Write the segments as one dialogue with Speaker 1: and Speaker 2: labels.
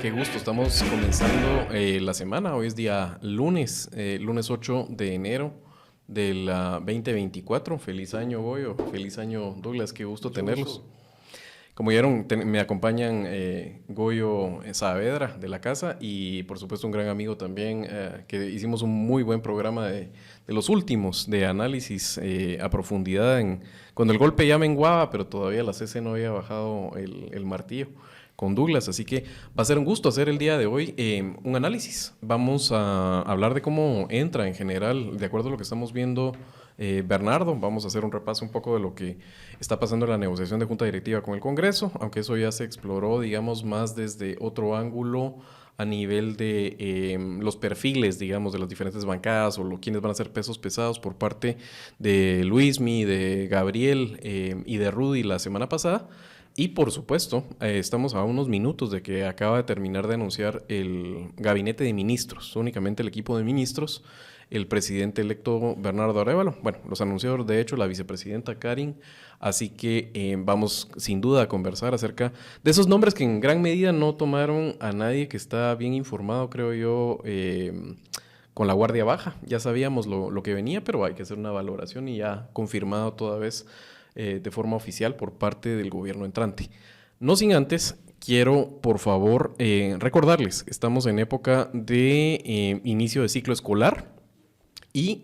Speaker 1: Qué gusto, estamos comenzando la semana. Hoy es día lunes, lunes 8 de enero del 2024. Feliz año, Goyo. Feliz año, Douglas. Qué gusto
Speaker 2: Mucho
Speaker 1: tenerlos.
Speaker 2: gusto.
Speaker 1: Como vieron, me acompañan Goyo Saavedra de la casa y por supuesto un gran amigo también, que hicimos un muy buen programa de los últimos de análisis a profundidad cuando el golpe ya menguaba, pero todavía la CC no había bajado el martillo con Douglas, así que va a ser un gusto hacer el día de hoy un análisis. Vamos a hablar de cómo entra en general, de acuerdo a lo que estamos viendo, Bernardo. Vamos a hacer un repaso un poco de lo que está pasando en la negociación de junta directiva con el Congreso, aunque eso ya se exploró, digamos, más desde otro ángulo a nivel de los perfiles, digamos, de las diferentes bancadas o quienes van a ser pesos pesados por parte de Luismi, de Gabriel y de Rudy la semana pasada. Y por supuesto, estamos a unos minutos de que acaba de terminar de anunciar el gabinete de ministros, únicamente el equipo de ministros, el presidente electo Bernardo Arévalo. Bueno, los anunció de hecho la vicepresidenta Karin, así que vamos sin duda a conversar acerca de esos nombres que en gran medida no tomaron a nadie que está bien informado, creo yo, con la guardia baja. Ya sabíamos lo que venía, pero hay que hacer una valoración y ya confirmado toda vez de forma oficial por parte del gobierno entrante. No sin antes, quiero por favor recordarles, estamos en época de inicio de ciclo escolar y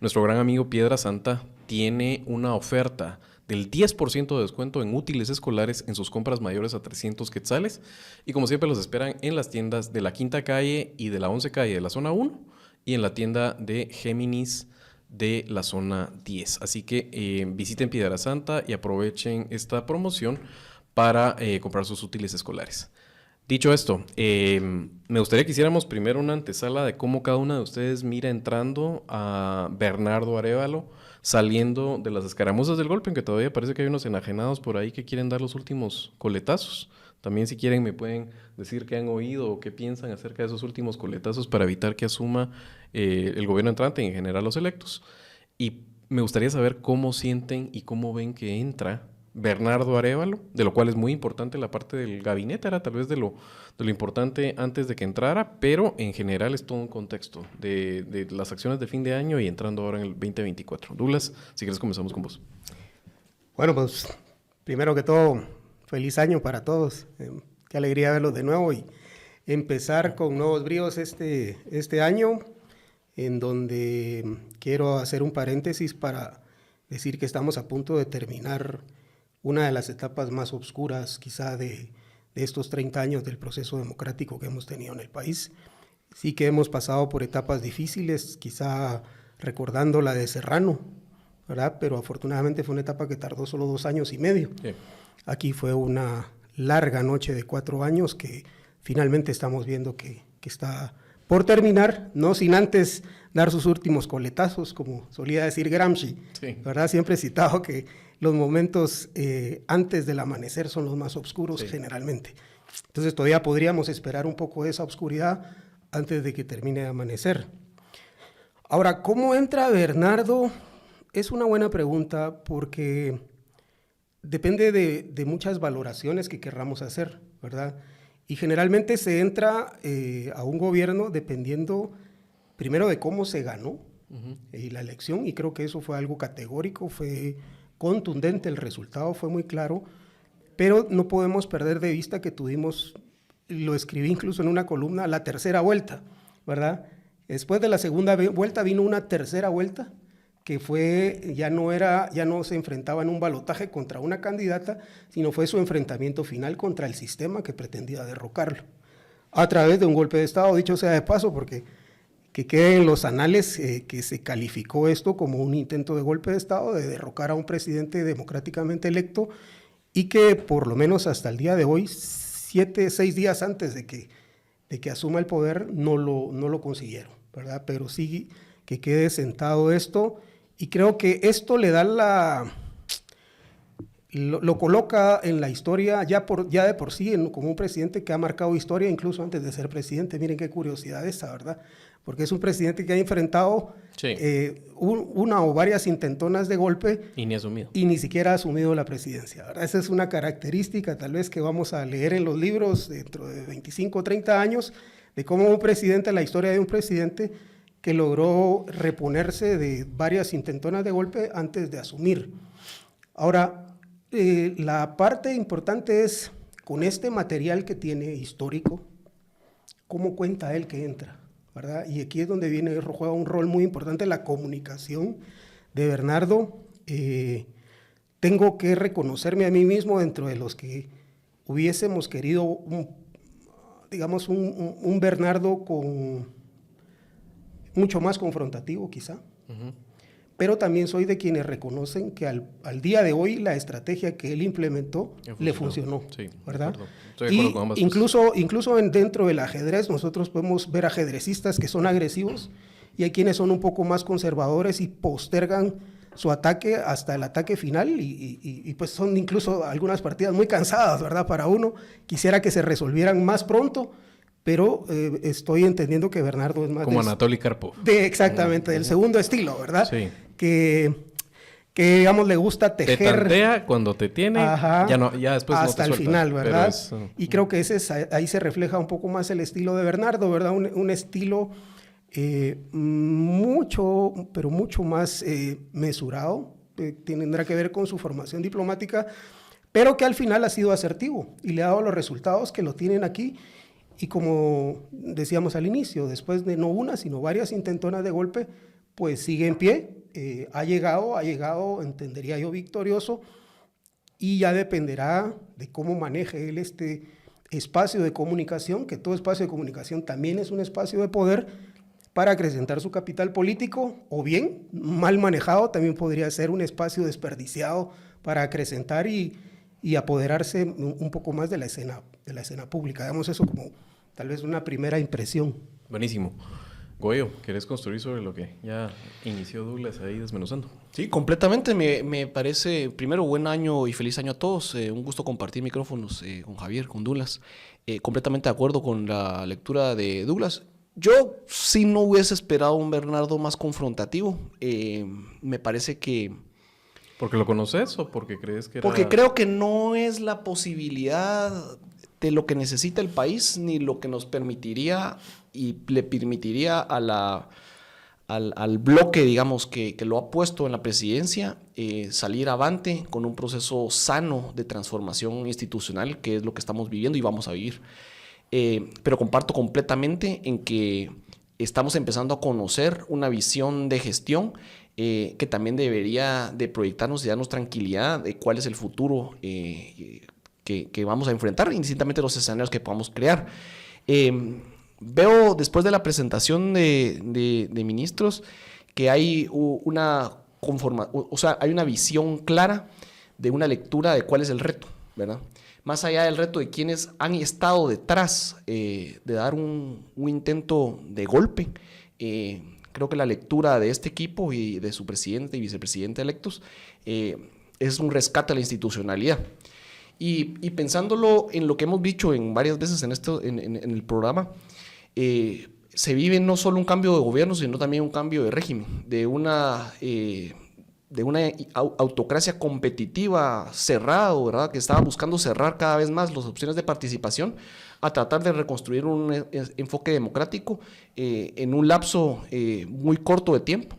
Speaker 1: nuestro gran amigo Piedra Santa tiene una oferta del 10% de descuento en útiles escolares en sus compras mayores a 300 quetzales y como siempre los esperan en las tiendas de la Quinta Calle y de la 11 Calle de la zona 1 y en la tienda de Géminis de la zona 10. Así que visiten Piedra Santa y aprovechen esta promoción para comprar sus útiles escolares. Dicho esto, me gustaría que hiciéramos primero una antesala de cómo cada una de ustedes mira entrando a Bernardo Arévalo, saliendo de las escaramuzas del golpe, aunque todavía parece que hay unos enajenados por ahí que quieren dar los últimos coletazos. También si quieren me pueden decir qué han oído o qué piensan acerca de esos últimos coletazos para evitar que asuma el gobierno entrante y en general los electos. Y me gustaría saber cómo sienten y cómo ven que entra Bernardo Arévalo, de lo cual es muy importante la parte del gabinete, era tal vez de lo importante antes de que entrara, pero en general es todo un contexto de las acciones de fin de año y entrando ahora en el 2024. Douglas, si quieres comenzamos con vos.
Speaker 2: Bueno, pues primero que todo, feliz año para todos. Qué alegría verlos de nuevo y empezar con nuevos bríos este año, en donde quiero hacer un paréntesis para decir que estamos a punto de terminar una de las etapas más oscuras quizá de estos 30 años del proceso democrático que hemos tenido en el país. Sí que hemos pasado por etapas difíciles, quizá recordando la de Serrano, ¿verdad? Pero afortunadamente fue una etapa que tardó solo 2 años y medio. Sí. Aquí fue una larga noche de 4 años que finalmente estamos viendo que está por terminar, no sin antes dar sus últimos coletazos, como solía decir Gramsci, sí. ¿Verdad? Siempre he citado que los momentos antes del amanecer son los más oscuros, sí. Generalmente. Entonces todavía podríamos esperar un poco de esa oscuridad antes de que termine de amanecer. Ahora, ¿cómo entra Bernardo? Es una buena pregunta porque depende de muchas valoraciones que querramos hacer, ¿verdad? Y generalmente se entra a un gobierno dependiendo primero de cómo se ganó la elección, y creo que eso fue algo categórico, fue contundente, el resultado fue muy claro, pero no podemos perder de vista que tuvimos, lo escribí incluso en una columna, la tercera vuelta, ¿verdad? Después de la segunda vuelta vino una tercera vuelta, que fue, ya no se enfrentaba en un balotaje contra una candidata, sino fue su enfrentamiento final contra el sistema que pretendía derrocarlo, a través de un golpe de Estado, dicho sea de paso, porque que quede en los anales que se calificó esto como un intento de golpe de Estado, de derrocar a un presidente democráticamente electo, y que por lo menos hasta el día de hoy, 6 días antes de que asuma el poder, no lo consiguieron, ¿verdad? Pero sí que quede sentado esto. Y creo que esto le da lo coloca en la historia ya de por sí como un presidente que ha marcado historia incluso antes de ser presidente. Miren qué curiosidad esa, ¿verdad? Porque es un presidente que ha enfrentado una o varias intentonas de golpe
Speaker 1: y ni asumido.
Speaker 2: Y ni siquiera ha asumido la presidencia, ¿verdad? Esa es una característica tal vez que vamos a leer en los libros dentro de 25 o 30 años, de cómo un presidente, la historia de un presidente que logró reponerse de varias intentonas de golpe antes de asumir. Ahora, la parte importante es, con este material que tiene histórico, ¿cómo cuenta él que entra? ¿Verdad? Y aquí es donde juega un rol muy importante la comunicación de Bernardo. Tengo que reconocerme a mí mismo dentro de los que hubiésemos querido, un Bernardo mucho más confrontativo quizá. Uh-huh. Pero también soy de quienes reconocen que al día de hoy la estrategia que él implementó le funcionó, sí, ¿verdad? Estoy de acuerdo con ambas incluso dentro del ajedrez nosotros podemos ver ajedrecistas que son agresivos y hay quienes son un poco más conservadores y postergan su ataque hasta el ataque final y pues son incluso algunas partidas muy cansadas, ¿verdad? Para uno, quisiera que se resolvieran más pronto, pero estoy entendiendo que Bernardo es más...
Speaker 1: Como Anatoly Karpov.
Speaker 2: Exactamente, del segundo estilo, ¿verdad? Sí. Que digamos le gusta tejer.
Speaker 1: Te tantea cuando te tiene, ajá, ya después
Speaker 2: hasta
Speaker 1: no te
Speaker 2: el final, ¿verdad? Y creo que ahí se refleja un poco más el estilo de Bernardo, ¿verdad? Un estilo mucho más mesurado, tendrá que ver con su formación diplomática, pero que al final ha sido asertivo y le ha dado los resultados que lo tienen aquí. Y como decíamos al inicio, después de no una, sino varias intentonas de golpe, pues sigue en pie, ha llegado, entendería yo, victorioso, y ya dependerá de cómo maneje él este espacio de comunicación, que todo espacio de comunicación también es un espacio de poder, para acrecentar su capital político, o bien, mal manejado, también podría ser un espacio desperdiciado para acrecentar y apoderarse un poco más de la escena pública. Digamos eso como tal vez una primera impresión.
Speaker 1: Buenísimo. Goyo, ¿querés construir sobre lo que ya inició Douglas ahí desmenuzando?
Speaker 3: Sí, completamente. Me parece, primero, buen año y feliz año a todos. Un gusto compartir micrófonos con Javier, con Douglas. Completamente de acuerdo con la lectura de Douglas. Yo sí no hubiese esperado un Bernardo más confrontativo. Me parece que...
Speaker 1: ¿Porque lo conoces o porque crees que era...?
Speaker 3: Porque creo que no es la posibilidad de lo que necesita el país, ni lo que nos permitiría y le permitiría al bloque, digamos, que lo ha puesto en la presidencia, salir avante con un proceso sano de transformación institucional, que es lo que estamos viviendo y vamos a vivir. Pero comparto completamente en que estamos empezando a conocer una visión de gestión que también debería de proyectarnos y darnos tranquilidad de cuál es el futuro que vamos a enfrentar, indistintamente de los escenarios que podamos crear. Veo después de la presentación de ministros que hay hay una visión clara de una lectura de cuál es el reto, ¿verdad? Más allá del reto de quienes han estado detrás de dar un intento de golpe, creo que la lectura de este equipo y de su presidente y vicepresidente electos es un rescate a la institucionalidad. Y pensándolo en lo que hemos dicho en varias veces en el programa, se vive no solo un cambio de gobierno, sino también un cambio de régimen, de una autocracia competitiva cerrada, ¿verdad? Que estaba buscando cerrar cada vez más las opciones de participación, a tratar de reconstruir un enfoque democrático en un lapso muy corto de tiempo.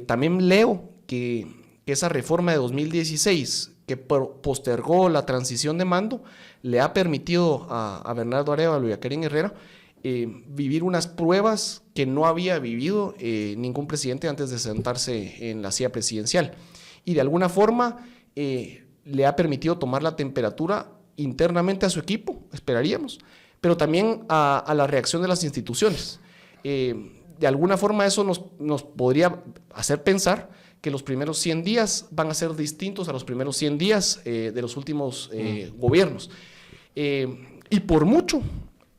Speaker 3: También leo que esa reforma de 2016, que postergó la transición de mando, le ha permitido a Bernardo Arévalo y a Keren Herrera vivir unas pruebas que no había vivido ningún presidente antes de sentarse en la silla presidencial. Y de alguna forma le ha permitido tomar la temperatura internamente a su equipo, esperaríamos, pero también a la reacción de las instituciones. De alguna forma eso nos podría hacer pensar que los primeros 100 días van a ser distintos a los primeros 100 días de los últimos gobiernos. Y por mucho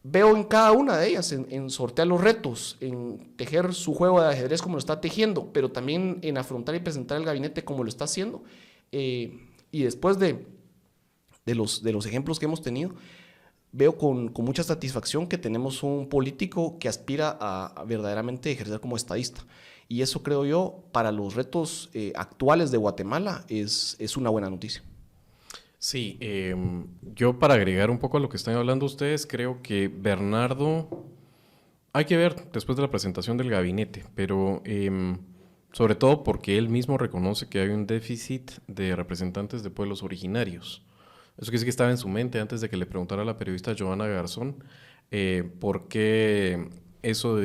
Speaker 3: veo en cada una de ellas, en sortear los retos, en tejer su juego de ajedrez como lo está tejiendo, pero también en afrontar y presentar el gabinete como lo está haciendo, Y después de los ejemplos que hemos tenido, veo con mucha satisfacción que tenemos un político que aspira a verdaderamente ejercer como estadista. Y eso, creo yo, para los retos actuales de Guatemala es una buena noticia.
Speaker 1: Sí, yo para agregar un poco a lo que están hablando ustedes, creo que Bernardo, hay que ver después de la presentación del gabinete, pero sobre todo porque él mismo reconoce que hay un déficit de representantes de pueblos originarios. Eso que sí que estaba en su mente antes de que le preguntara a la periodista Joana Garzón por qué eso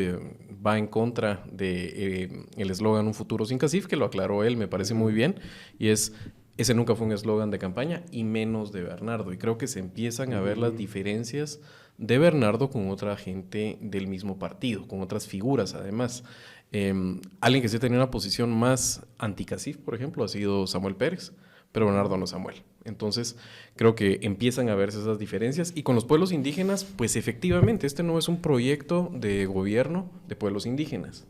Speaker 1: va en contra de el eslogan Un futuro sin CACIF, que lo aclaró él, me parece muy bien, y ese nunca fue un eslogan de campaña, y menos de Bernardo. Y creo que se empiezan a ver las diferencias de Bernardo con otra gente del mismo partido, con otras figuras además. Alguien que sí tenía una posición más anti-CACIF, por ejemplo, ha sido Samuel Pérez, pero Bernardo no es Samuel. Entonces, creo que empiezan a verse esas diferencias. Y con los pueblos indígenas, pues efectivamente, este no es un proyecto de gobierno de pueblos indígenas.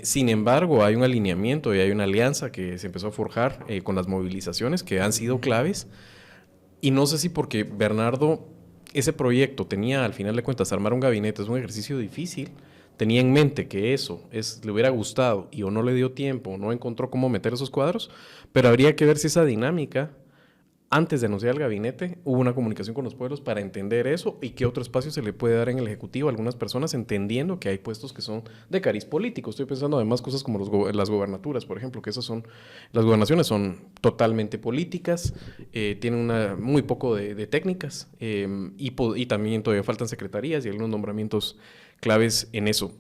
Speaker 1: Sin embargo, hay un alineamiento y hay una alianza que se empezó a forjar con las movilizaciones que han sido claves. Y no sé si porque Bernardo, ese proyecto tenía, al final de cuentas, armar un gabinete es un ejercicio difícil, tenía en mente que eso le hubiera gustado y o no le dio tiempo o no encontró cómo meter esos cuadros, pero habría que ver si esa dinámica, antes de anunciar el gabinete, hubo una comunicación con los pueblos para entender eso y qué otro espacio se le puede dar en el Ejecutivo a algunas personas, entendiendo que hay puestos que son de cariz político. Estoy pensando además cosas como las gobernaturas, por ejemplo, que las gobernaciones son totalmente políticas, tienen muy poco de técnicas y también todavía faltan secretarías y algunos nombramientos claves en eso.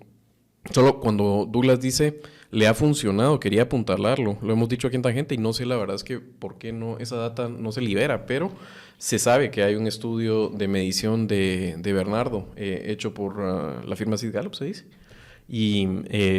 Speaker 1: Solo cuando Douglas dice, le ha funcionado, quería apuntalarlo, lo hemos dicho aquí en Tangente y no sé la verdad es que por qué no, esa data no se libera, pero se sabe que hay un estudio de medición de Bernardo hecho por la firma Sid Gallup, se dice, y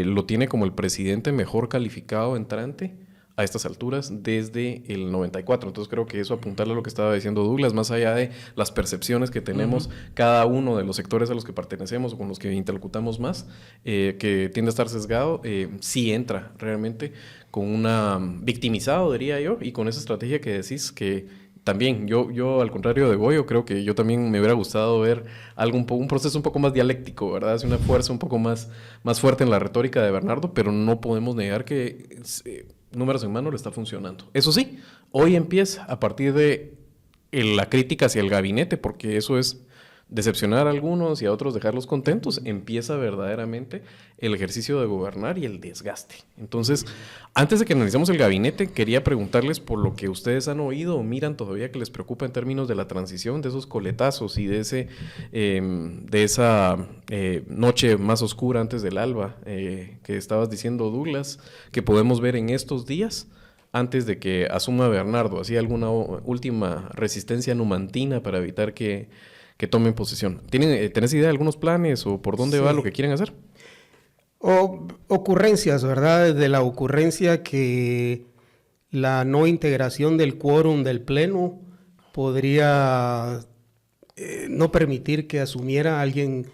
Speaker 1: lo tiene como el presidente mejor calificado entrante a estas alturas desde el 94. Entonces creo que eso apuntarle a lo que estaba diciendo Douglas, más allá de las percepciones que tenemos cada uno de los sectores a los que pertenecemos o con los que interlocutamos más, que tiende a estar sesgado, sí entra realmente con una victimizado, diría yo, y con esa estrategia que decís que también, yo al contrario de Goyo, creo que yo también me hubiera gustado ver un proceso un poco más dialéctico, ¿verdad? Hace una fuerza un poco más fuerte en la retórica de Bernardo, pero no podemos negar que números en mano le está funcionando. Eso sí, hoy empieza a partir de la crítica hacia el gabinete, porque eso es decepcionar a algunos y a otros dejarlos contentos, empieza verdaderamente el ejercicio de gobernar y el desgaste. Entonces, antes de que analicemos el gabinete, quería preguntarles por lo que ustedes han oído o miran todavía que les preocupa en términos de la transición, de esos coletazos y de esa noche más oscura antes del alba que estabas diciendo, Douglas, que podemos ver en estos días antes de que asuma Bernardo. ¿Hacía alguna última resistencia numantina para evitar que tomen posesión? ¿Tenés idea de algunos planes o por dónde va lo que quieren hacer?
Speaker 2: Ocurrencias, ¿verdad? De la ocurrencia que la no integración del quórum del Pleno podría no permitir que asumiera alguien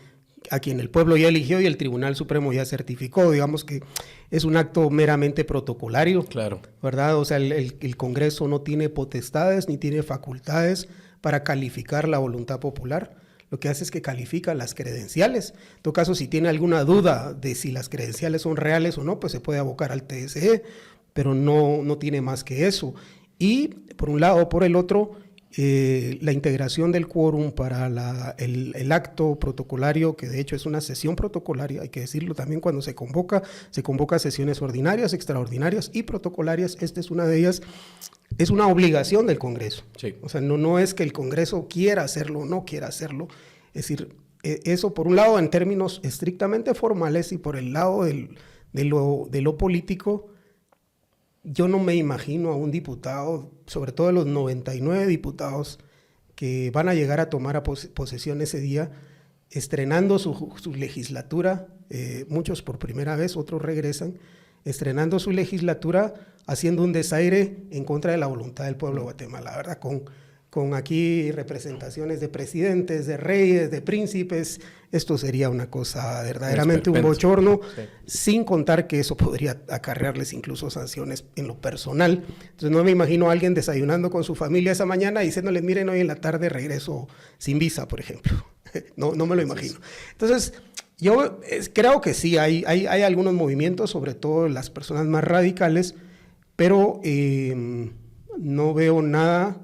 Speaker 2: a quien el pueblo ya eligió y el Tribunal Supremo ya certificó. Digamos que es un acto meramente protocolario,
Speaker 1: claro,
Speaker 2: ¿verdad? O sea, el Congreso no tiene potestades ni tiene facultades para calificar la voluntad popular. Lo que hace es que califica las credenciales. En todo caso, si tiene alguna duda de si las credenciales son reales o no, pues se puede abocar al TSE, pero no tiene más que eso. Y por un lado, por el otro, la integración del quórum para el acto protocolario, que de hecho es una sesión protocolaria, hay que decirlo también, cuando se convoca sesiones ordinarias, extraordinarias y protocolarias. Esta es una de ellas. Es una obligación del Congreso. Sí. O sea, no es que el Congreso quiera hacerlo o no quiera hacerlo. Es decir, eso por un lado en términos estrictamente formales y por el lado de lo político, yo no me imagino a un diputado, sobre todo los 99 diputados que van a llegar a tomar posesión ese día, estrenando su legislatura, muchos por primera vez, otros regresan, estrenando su legislatura, haciendo un desaire en contra de la voluntad del pueblo de Guatemala, ¿verdad? con aquí representaciones de presidentes, de reyes, de príncipes, esto sería una cosa verdaderamente un bochorno, sí, sin contar que eso podría acarrearles incluso sanciones en lo personal. Entonces no me imagino a alguien desayunando con su familia esa mañana y diciéndoles, miren, hoy en la tarde regreso sin visa, por ejemplo. No me lo imagino. Entonces, yo creo que sí, hay algunos movimientos, sobre todo las personas más radicales, pero no veo nada,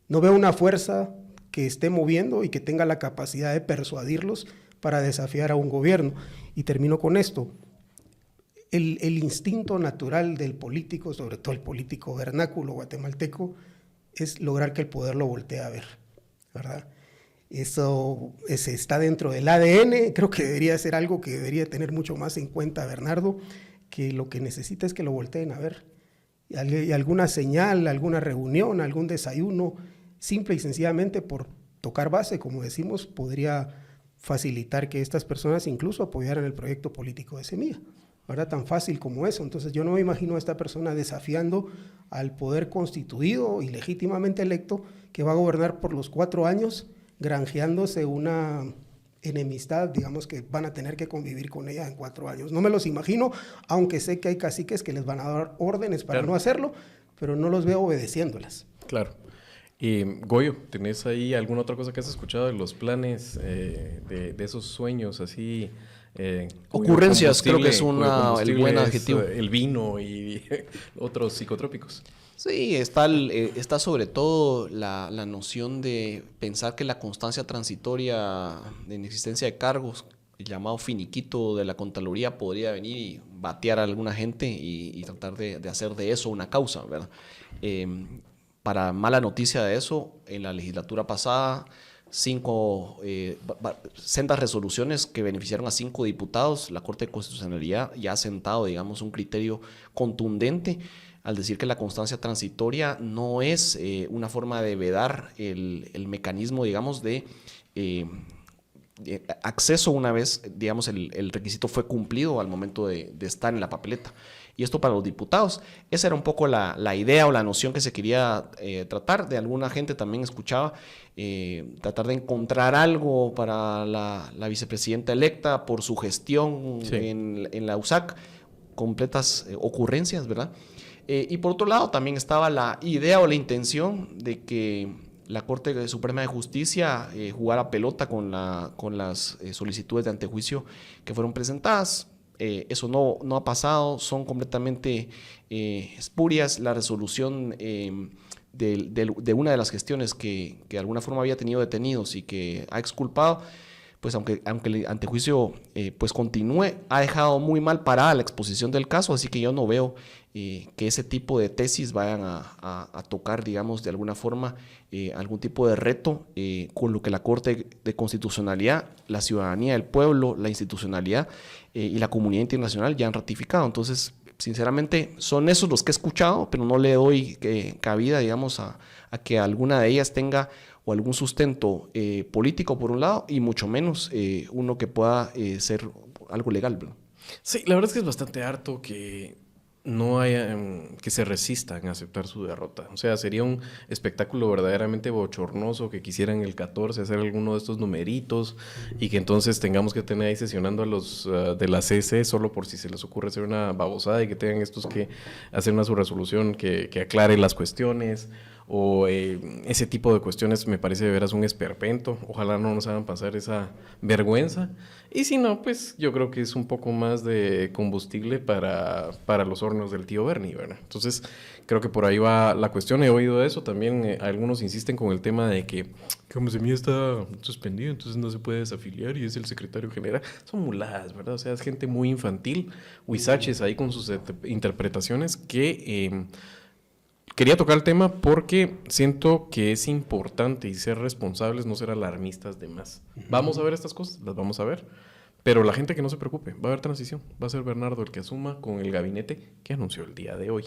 Speaker 2: no veo una fuerza que esté moviendo y que tenga la capacidad de persuadirlos para desafiar a un gobierno. Y termino con esto. El instinto natural del político, sobre todo el político vernáculo guatemalteco, es lograr que el poder lo voltee a ver, ¿verdad? Eso está dentro del ADN, creo que debería ser algo que debería tener mucho más en cuenta Bernardo, que lo que necesita es que lo volteen a ver. Y alguna señal, alguna reunión, algún desayuno, simple y sencillamente por tocar base, como decimos, podría facilitar que estas personas incluso apoyaran el proyecto político de Semilla. ¿Verdad? Tan fácil como eso. Entonces yo no me imagino a esta persona desafiando al poder constituido y legítimamente electo que va a gobernar por los 4 años, granjeándose una enemistad, digamos, que van a tener que convivir con ella en 4 años. No me los imagino, aunque sé que hay caciques que les van a dar órdenes para no hacerlo, pero no los veo obedeciéndolas.
Speaker 1: Claro. Goyo, ¿tenés ahí alguna otra cosa que has escuchado de los planes, de esos sueños así?
Speaker 3: Ocurrencias, creo que es el buen adjetivo.
Speaker 1: El vino y otros psicotrópicos.
Speaker 3: Sí, está sobre todo la noción de pensar que la constancia transitoria en existencia de cargos, el llamado finiquito de la Contraloría, podría venir y batear a alguna gente y tratar de hacer de eso una causa, ¿verdad? Para mala noticia de eso, en la legislatura pasada, 5 sendas resoluciones que beneficiaron a 5 diputados. La Corte de Constitucionalidad ya ha sentado, digamos, un criterio contundente al decir que la constancia transitoria no es una forma de vedar el mecanismo, digamos, de acceso una vez, digamos, el requisito fue cumplido al momento de estar en la papeleta. Y esto para los diputados. Esa era un poco la idea o la noción que se quería tratar. De alguna gente también escuchaba tratar de encontrar algo para la vicepresidenta electa por su gestión en la USAC. Completas ocurrencias, ¿verdad? Y por otro lado también estaba la idea o la intención de que la Corte Suprema de Justicia jugara pelota con las solicitudes de antejuicio que fueron presentadas. Eso no ha pasado, son completamente espurias. La resolución de una de las gestiones que de alguna forma había tenido detenidos y que ha exculpado, pues aunque el antejuicio pues continúe, ha dejado muy mal parada la exposición del caso, así que yo no veo que ese tipo de tesis vayan a tocar, digamos, de alguna forma algún tipo de reto con lo que la Corte de Constitucionalidad, la ciudadanía, el pueblo, la institucionalidad y la comunidad internacional ya han ratificado. Entonces, sinceramente, son esos los que he escuchado, pero no le doy cabida, digamos, a que alguna de ellas tenga o algún sustento político por un lado y mucho menos uno que pueda ser algo legal, ¿verdad?
Speaker 1: Sí, la verdad es que es bastante harto que no haya, que se resistan a aceptar su derrota. O sea, sería un espectáculo verdaderamente bochornoso que quisieran el 14 hacer alguno de estos numeritos y que entonces tengamos que tener ahí sesionando a los de la CC solo por si se les ocurre hacer una babosada y que tengan estos que hacer una subresolución que aclare las cuestiones o ese tipo de cuestiones. Me parece de veras un esperpento. Ojalá no nos hagan pasar esa vergüenza. Y si no, pues yo creo que es un poco más de combustible para los hornos del tío Bernie, ¿verdad? Entonces, creo que por ahí va la cuestión. He oído eso. También algunos insisten con el tema de que como Semilla está suspendido, entonces no se puede desafiliar y es el secretario general. Son muladas, ¿verdad? O sea, es gente muy infantil. Huizaches ahí con sus interpretaciones que... Quería tocar el tema porque siento que es importante y ser responsables, no ser alarmistas de más. Vamos a ver estas cosas, las vamos a ver, pero la gente que no se preocupe, va a haber transición, va a ser Bernardo el que asuma con el gabinete que anunció el día de hoy.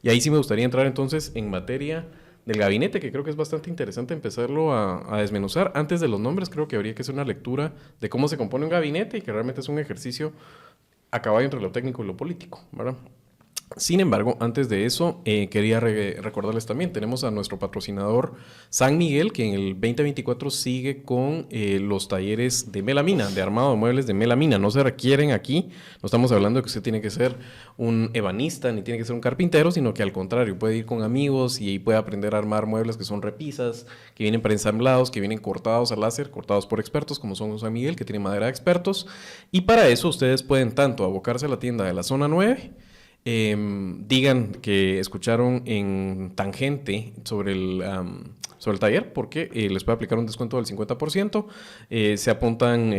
Speaker 1: Y ahí sí me gustaría entrar entonces en materia del gabinete, que creo que es bastante interesante empezarlo a desmenuzar. Antes de los nombres, creo que habría que hacer una lectura de cómo se compone un gabinete y que realmente es un ejercicio a caballo entre lo técnico y lo político, ¿verdad? Sin embargo, antes de eso, quería recordarles también, tenemos a nuestro patrocinador San Miguel, que en el 2024 sigue con los talleres de melamina, de armado de muebles de melamina. No se requieren aquí, no estamos hablando de que usted tiene que ser un ebanista ni tiene que ser un carpintero, sino que al contrario, puede ir con amigos y puede aprender a armar muebles que son repisas, que vienen preensamblados, que vienen cortados al láser, cortados por expertos, como son San Miguel, que tiene madera de expertos. Y para eso ustedes pueden tanto abocarse a la tienda de la zona 9, digan que escucharon en Tangente sobre el taller, porque les puede aplicar un descuento del 50%. Se apuntan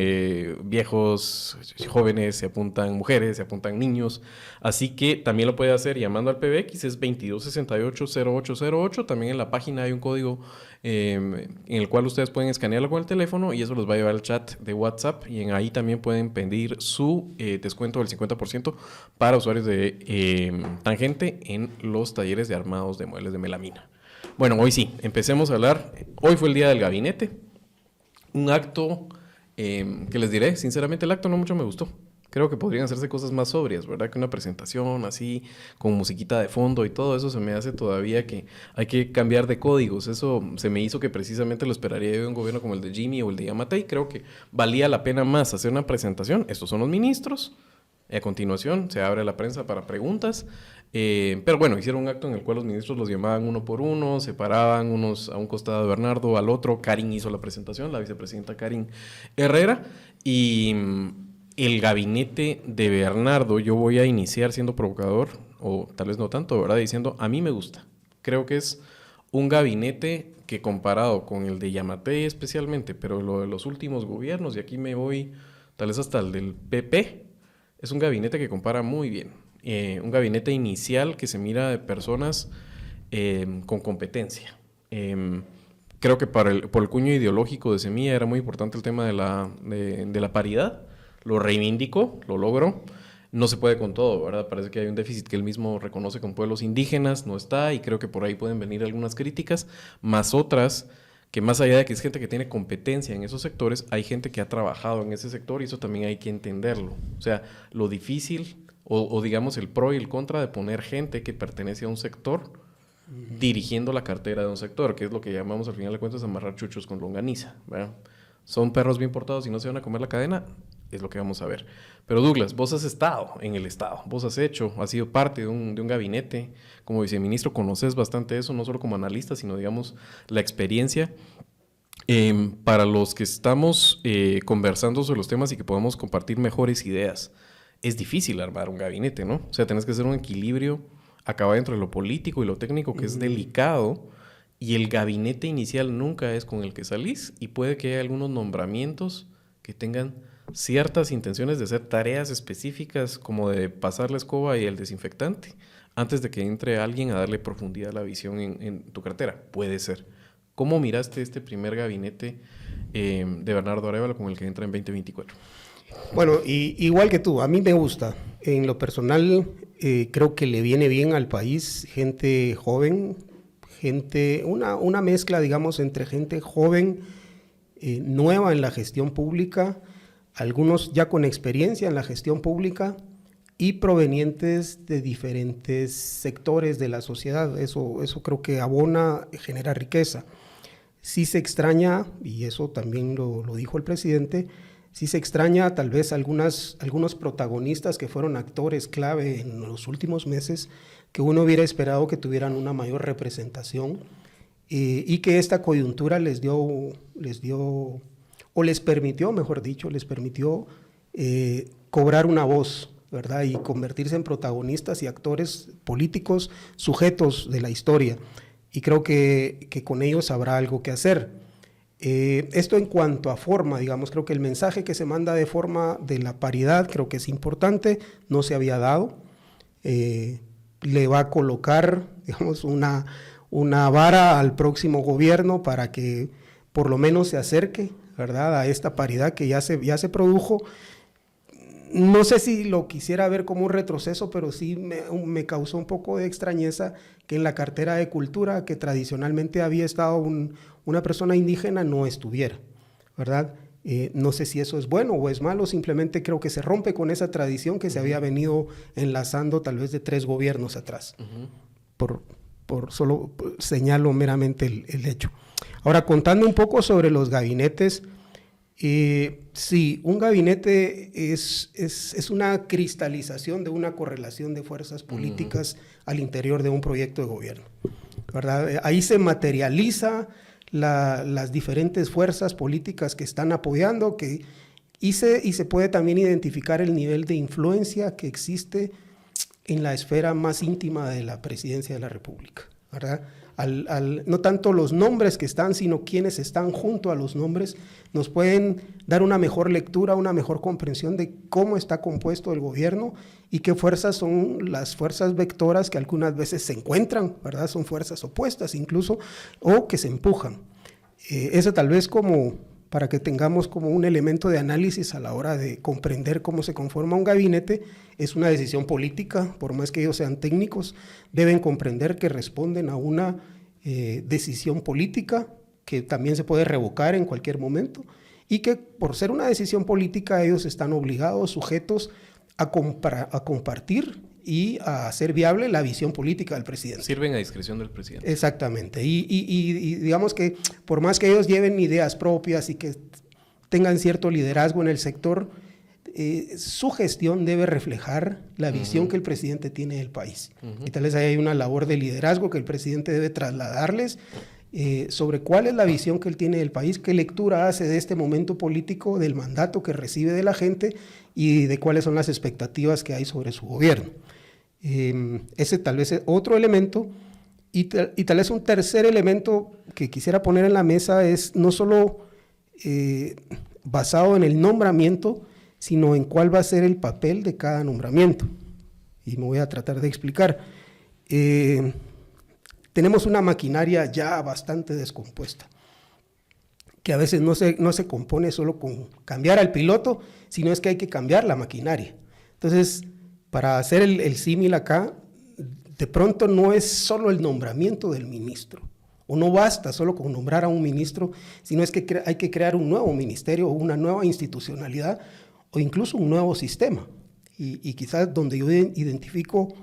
Speaker 1: viejos, jóvenes, se apuntan mujeres, se apuntan niños. Así que también lo puede hacer llamando al PBX, es 2268-0808. También en la página hay un código en el cual ustedes pueden escanearlo con el teléfono y eso los va a llevar al chat de WhatsApp, y en ahí también pueden pedir su descuento del 50% para usuarios de Tangente en los talleres de armados de muebles de melamina. Bueno, hoy sí, empecemos a hablar. Hoy fue el día del gabinete, un acto que les diré, sinceramente el acto no mucho me gustó. Creo que podrían hacerse cosas más sobrias, ¿verdad? Que una presentación así, con musiquita de fondo y todo eso se me hace todavía que hay que cambiar de códigos. Eso se me hizo que precisamente lo esperaría yo de un gobierno como el de Jimmy o el de Yamatei. Creo que valía la pena más hacer una presentación. Estos son los ministros. A continuación se abre la prensa para preguntas. Pero bueno, hicieron un acto en el cual los ministros los llamaban uno por uno, se paraban unos a un costado de Bernardo, al otro. Karin hizo la presentación, la vicepresidenta Karin Herrera. Y el gabinete de Bernardo, yo voy a iniciar siendo provocador, o tal vez no tanto, ¿verdad? Diciendo, a mí me gusta. Creo que es un gabinete que comparado con el de Yamatei especialmente, pero lo de los últimos gobiernos, y aquí me voy tal vez hasta el del PP, es un gabinete que compara muy bien. Un gabinete inicial que se mira de personas con competencia. Creo que por el cuño ideológico de Semilla era muy importante el tema de la paridad. Lo reivindicó, lo logró. No se puede con todo, ¿verdad? Parece que hay un déficit que él mismo reconoce con pueblos indígenas, no está, y creo que por ahí pueden venir algunas críticas, más otras que más allá de que es gente que tiene competencia en esos sectores, hay gente que ha trabajado en ese sector y eso también hay que entenderlo. O sea, lo difícil o digamos el pro y el contra de poner gente que pertenece a un sector dirigiendo la cartera de un sector, que es lo que llamamos al final de cuentas amarrar chuchos con longaniza, ¿verdad? Son perros bien portados y no se van a comer la cadena, es lo que vamos a ver. Pero Douglas, vos has estado en el Estado, vos has sido parte de un gabinete, como viceministro conoces bastante eso, no solo como analista, sino digamos la experiencia. Para los que estamos conversando sobre los temas y que podamos compartir mejores ideas, es difícil armar un gabinete, ¿no? O sea, tenés que hacer un equilibrio acá entre lo político y lo técnico, que es delicado, y el gabinete inicial nunca es con el que salís, y puede que haya algunos nombramientos que tengan ciertas intenciones de hacer tareas específicas, como de pasar la escoba y el desinfectante, antes de que entre alguien a darle profundidad a la visión en tu cartera. Puede ser. ¿Cómo miraste este primer gabinete de Bernardo Arévalo con el que entra en 2024?
Speaker 2: Bueno, igual que tú, a mí me gusta. En lo personal, creo que le viene bien al país gente joven, una mezcla, digamos, entre gente joven, nueva en la gestión pública, algunos ya con experiencia en la gestión pública y provenientes de diferentes sectores de la sociedad. Eso creo que abona, genera riqueza. Sí se extraña, y eso también lo dijo el presidente, sí se extraña tal vez algunos protagonistas que fueron actores clave en los últimos meses, que uno hubiera esperado que tuvieran una mayor representación y que esta coyuntura les permitió, mejor dicho, cobrar una voz, ¿verdad? Y convertirse en protagonistas y actores políticos sujetos de la historia. Y creo que con ellos habrá algo que hacer. Esto en cuanto a forma, digamos, creo que el mensaje que se manda de forma de la paridad creo que es importante, no se había dado. Le va a colocar, digamos, una vara al próximo gobierno para que por lo menos se acerque, ¿verdad?, a esta paridad que ya se produjo. No sé si lo quisiera ver como un retroceso, pero sí me causó un poco de extrañeza que en la cartera de cultura, que tradicionalmente había estado una persona indígena, no estuviera, ¿verdad? No sé si eso es bueno o es malo, simplemente creo que se rompe con esa tradición que se había venido enlazando tal vez de 3 gobiernos atrás. Solo señalo meramente el hecho. Ahora, contando un poco sobre los gabinetes, sí, un gabinete es una cristalización de una correlación de fuerzas políticas al interior de un proyecto de gobierno, ¿verdad? Ahí se materializa las diferentes fuerzas políticas que están apoyando, y se puede también identificar el nivel de influencia que existe en la esfera más íntima de la presidencia de la República, ¿verdad? No tanto los nombres que están, sino quienes están junto a los nombres, nos pueden dar una mejor lectura, una mejor comprensión de cómo está compuesto el gobierno y qué fuerzas son las fuerzas vectoras que algunas veces se encuentran, ¿verdad? Son fuerzas opuestas incluso, o que se empujan. Eso tal vez como para que tengamos como un elemento de análisis a la hora de comprender cómo se conforma un gabinete. Es una decisión política, por más que ellos sean técnicos, deben comprender que responden a una decisión política que también se puede revocar en cualquier momento, y que por ser una decisión política ellos están obligados, sujetos a compartir y a hacer viable la visión política del presidente.
Speaker 1: Sirven a discreción del presidente.
Speaker 2: Exactamente. Y digamos que por más que ellos lleven ideas propias y que tengan cierto liderazgo en el sector, su gestión debe reflejar la visión que el presidente tiene del país. Y tal vez ahí hay una labor de liderazgo que el presidente debe trasladarles sobre cuál es la visión que él tiene del país, qué lectura hace de este momento político, del mandato que recibe de la gente y de cuáles son las expectativas que hay sobre su gobierno. Ese tal vez es otro elemento, y tal vez un tercer elemento que quisiera poner en la mesa es no solo basado en el nombramiento, sino en cuál va a ser el papel de cada nombramiento. Y me voy a tratar de explicar. Tenemos una maquinaria ya bastante descompuesta, que a veces no se compone solo con cambiar al piloto, sino es que hay que cambiar la maquinaria. Entonces, para hacer el símil acá, de pronto no es solo el nombramiento del ministro, o no basta solo con nombrar a un ministro, sino es que hay que crear un nuevo ministerio, o una nueva institucionalidad, o incluso un nuevo sistema. Y quizás donde yo identifico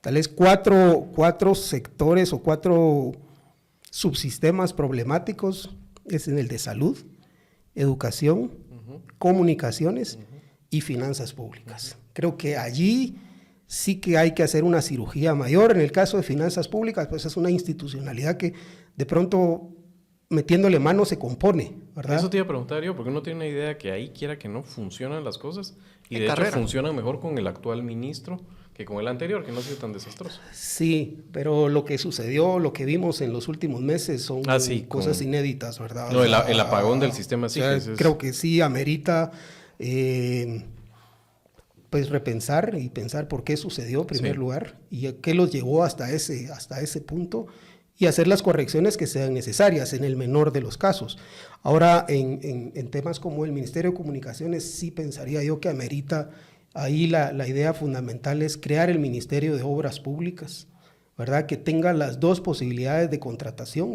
Speaker 2: tal vez cuatro sectores o 4 subsistemas problemáticos, es en el de salud, educación, comunicaciones y finanzas públicas. Creo que allí sí que hay que hacer una cirugía mayor. En el caso de finanzas públicas, pues es una institucionalidad que de pronto metiéndole mano se compone, ¿verdad?
Speaker 1: Eso te iba a preguntar yo, porque uno tiene una idea que ahí quiera que no funcionan las cosas, y de hecho funcionan mejor con el actual ministro que con el anterior, que no ha sido tan desastroso.
Speaker 2: Sí, pero lo que sucedió, lo que vimos en los últimos meses son cosas inéditas, ¿verdad?
Speaker 1: No, el apagón del sistema sí.
Speaker 2: Creo que sí amerita pues repensar y pensar por qué sucedió en primer lugar y qué los llevó hasta ese punto, y hacer las correcciones que sean necesarias en el menor de los casos. Ahora, en temas como el Ministerio de Comunicaciones, sí pensaría yo que amerita, ahí la idea fundamental es crear el Ministerio de Obras Públicas, ¿verdad? Que tenga las 2 posibilidades de contratación,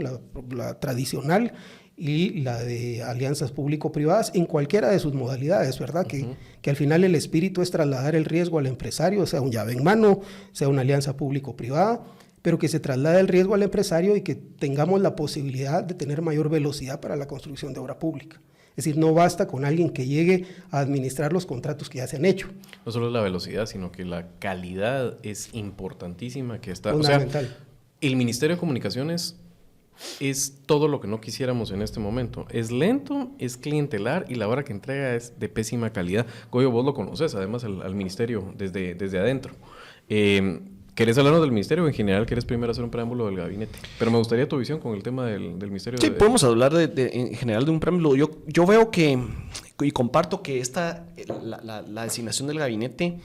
Speaker 2: la tradicional y la de alianzas público-privadas en cualquiera de sus modalidades, ¿verdad? Que al final el espíritu es trasladar el riesgo al empresario, sea un llave en mano, sea una alianza público-privada, pero que se traslade el riesgo al empresario y que tengamos la posibilidad de tener mayor velocidad para la construcción de obra pública. Es decir, no basta con alguien que llegue a administrar los contratos que ya se han hecho.
Speaker 1: No solo la velocidad, sino que la calidad es importantísima.
Speaker 2: Fundamental.
Speaker 1: O sea, el Ministerio de Comunicaciones es todo lo que no quisiéramos en este momento. Es lento, es clientelar y la hora que entrega es de pésima calidad. Goyo, vos lo conoces, además, al ministerio desde adentro. ¿Querés hablarnos del ministerio o en general querés primero hacer un preámbulo del gabinete? Pero me gustaría tu visión con el tema del ministerio.
Speaker 3: Sí, podemos hablar en general de un preámbulo. Yo veo que, y comparto que la designación del gabinete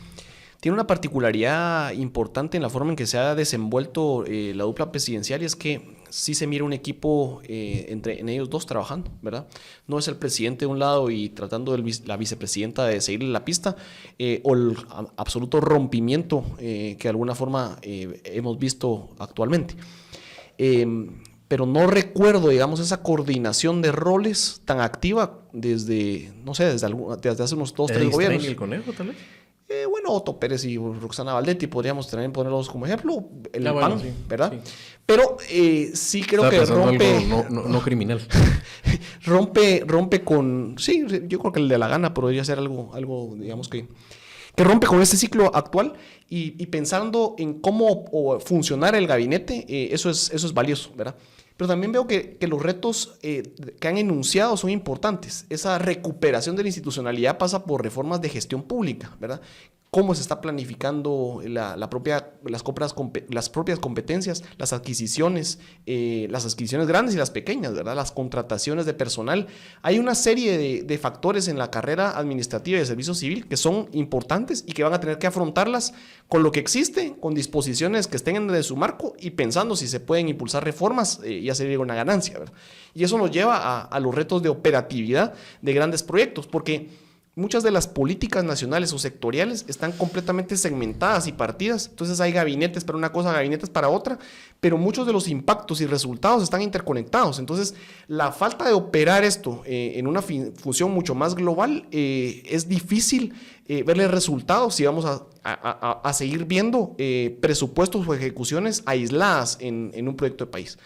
Speaker 3: tiene una particularidad importante en la forma en que se ha desenvuelto la dupla presidencial, y es que sí se mira un equipo en ellos 2 trabajando, ¿verdad? No es el presidente de un lado y tratando la vicepresidenta de seguirle la pista, o el absoluto rompimiento que de alguna forma hemos visto actualmente. pero no recuerdo, digamos, esa coordinación de roles tan activa desde, no sé, desde hace unos 2 o 3 gobiernos.
Speaker 1: ¿Y el Conejo, tal vez?
Speaker 3: Bueno, Otto Pérez y Roxana Valdetti podríamos también ponerlos como ejemplo, el PAN,
Speaker 1: bueno, sí,
Speaker 3: ¿verdad?
Speaker 1: Sí.
Speaker 3: Pero sí creo que rompe...
Speaker 1: Algo no criminal.
Speaker 3: rompe con... Sí, yo creo que el de la gana podría ser algo digamos, que rompe con este ciclo actual y pensando en cómo funcionar el gabinete, eso es valioso, ¿verdad? Pero también veo que los retos que han enunciado son importantes. Esa recuperación de la institucionalidad pasa por reformas de gestión pública, ¿verdad? Cómo se está planificando las propias competencias, las adquisiciones grandes y las pequeñas, ¿verdad? Las contrataciones de personal. Hay una serie de factores en la carrera administrativa y de servicio civil que son importantes y que van a tener que afrontarlas con lo que existe, con disposiciones que estén en su marco y pensando si se pueden impulsar reformas y hacer una ganancia, ¿verdad? Y eso nos lleva a los retos de operatividad de grandes proyectos, porque muchas de las políticas nacionales o sectoriales están completamente segmentadas y partidas. Entonces hay gabinetes para una cosa, gabinetes para otra, pero muchos de los impactos y resultados están interconectados. Entonces la falta de operar esto en una función mucho más global es difícil verle resultados si vamos a seguir viendo presupuestos o ejecuciones aisladas en un proyecto de país.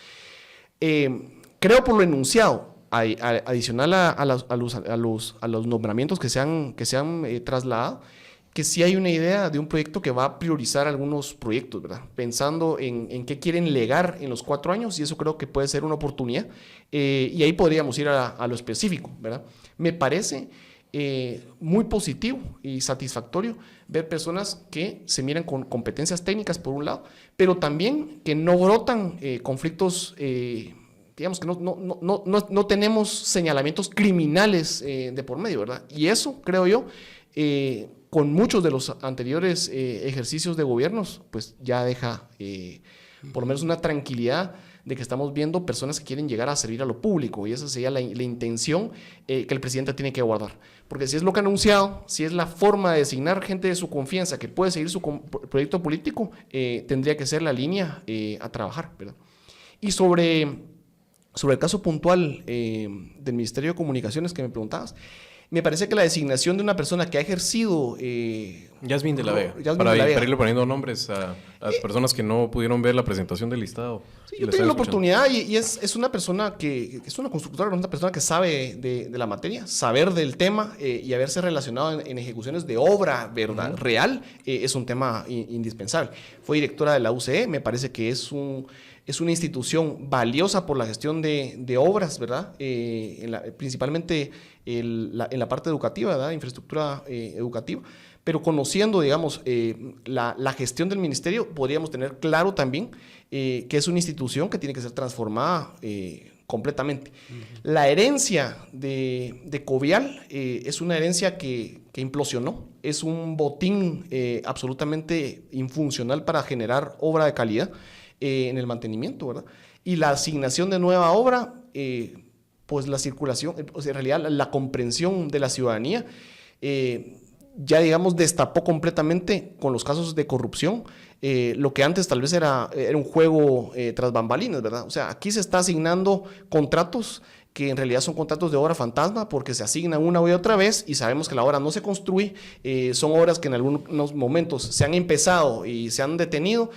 Speaker 3: Creo por lo enunciado, adicional a los nombramientos que se han trasladado, que sí hay una idea de un proyecto que va a priorizar algunos proyectos, ¿verdad? Pensando en qué quieren legar en los 4 años, y eso creo que puede ser una oportunidad, y ahí podríamos ir a lo específico, ¿verdad? Me parece muy positivo y satisfactorio ver personas que se miran con competencias técnicas por un lado, pero también que no brotan conflictos, digamos que no tenemos señalamientos criminales de por medio, ¿verdad? Y eso, creo yo, con muchos de los anteriores ejercicios de gobiernos, pues ya deja por lo menos una tranquilidad de que estamos viendo personas que quieren llegar a servir a lo público, y esa sería la intención que el presidente tiene que guardar. Porque si es lo que ha anunciado, si es la forma de designar gente de su confianza que puede seguir su proyecto político, tendría que ser la línea a trabajar, ¿verdad? Y sobre el caso puntual del Ministerio de Comunicaciones que me preguntabas, me parece que la designación de una persona que ha ejercido...
Speaker 1: Yasmín de la Vega. Para irle poniendo nombres a las personas que no pudieron ver la presentación del listado.
Speaker 3: Sí, yo tuve la oportunidad y es una persona que es una constructora, una persona que sabe de la materia, saber del tema y haberse relacionado en ejecuciones de obra, ¿verdad? Real, es un tema indispensable. Fue directora de la UCE, me parece que es una institución valiosa por la gestión de obras, ¿verdad? Principalmente en la parte educativa, ¿verdad? Infraestructura educativa. Pero conociendo, digamos, la gestión del ministerio, podríamos tener claro también que es una institución que tiene que ser transformada completamente. La herencia de Covial es una herencia que implosionó. Es un botín absolutamente infuncional para generar obra de calidad en el mantenimiento, ¿verdad? Y la asignación de nueva obra, pues la circulación, o sea, en realidad la comprensión de la ciudadanía, ya digamos destapó completamente con los casos de corrupción lo que antes tal vez era un juego tras bambalinas, ¿verdad? O sea, aquí se está asignando contratos que en realidad son contratos de obra fantasma porque se asignan una y otra vez y sabemos que la obra no se construye, son obras que en algunos momentos se han empezado y se han detenido,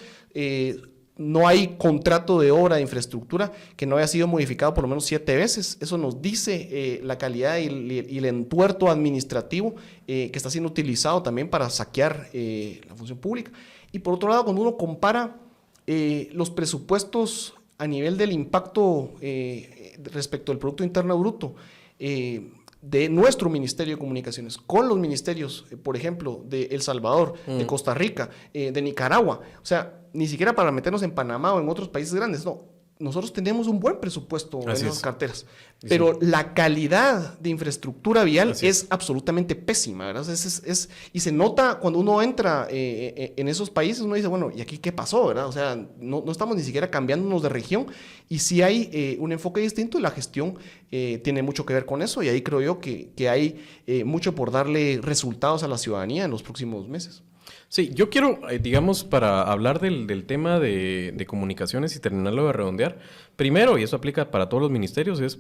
Speaker 3: no hay contrato de obra de infraestructura que no haya sido modificado por lo menos 7 veces. Eso nos dice la calidad y el entuerto administrativo que está siendo utilizado también para saquear la función pública. Y por otro lado, cuando uno compara los presupuestos a nivel del impacto respecto al Producto Interno Bruto de nuestro Ministerio de Comunicaciones con los ministerios, por ejemplo, de El Salvador, de Costa Rica, de Nicaragua, o sea, ni siquiera para meternos en Panamá o en otros países grandes, no. Nosotros tenemos un buen presupuesto en esas carteras, pero la calidad de infraestructura vial es absolutamente pésima, ¿verdad? Y se nota cuando uno entra en esos países, uno dice, bueno, ¿y aquí qué pasó, verdad? O sea, no estamos ni siquiera cambiándonos de región, y sí hay un enfoque distinto, y la gestión tiene mucho que ver con eso, y ahí creo yo que hay mucho por darle resultados a la ciudadanía en los próximos meses.
Speaker 1: Sí, yo quiero, digamos, para hablar del tema de comunicaciones y terminarlo de redondear, primero, y eso aplica para todos los ministerios, es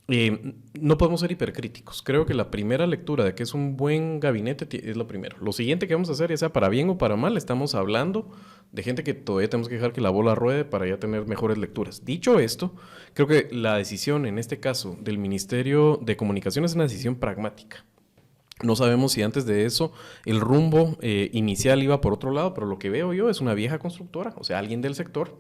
Speaker 1: no podemos ser hipercríticos. Creo que la primera lectura de que es un buen gabinete es lo primero. Lo siguiente que vamos a hacer, ya sea para bien o para mal, estamos hablando de gente que todavía tenemos que dejar que la bola ruede para ya tener mejores lecturas. Dicho esto, creo que la decisión, en este caso, del Ministerio de Comunicaciones es una decisión pragmática. No sabemos si antes de eso el rumbo inicial iba por otro lado, pero lo que veo yo es una vieja constructora, o sea, alguien del sector,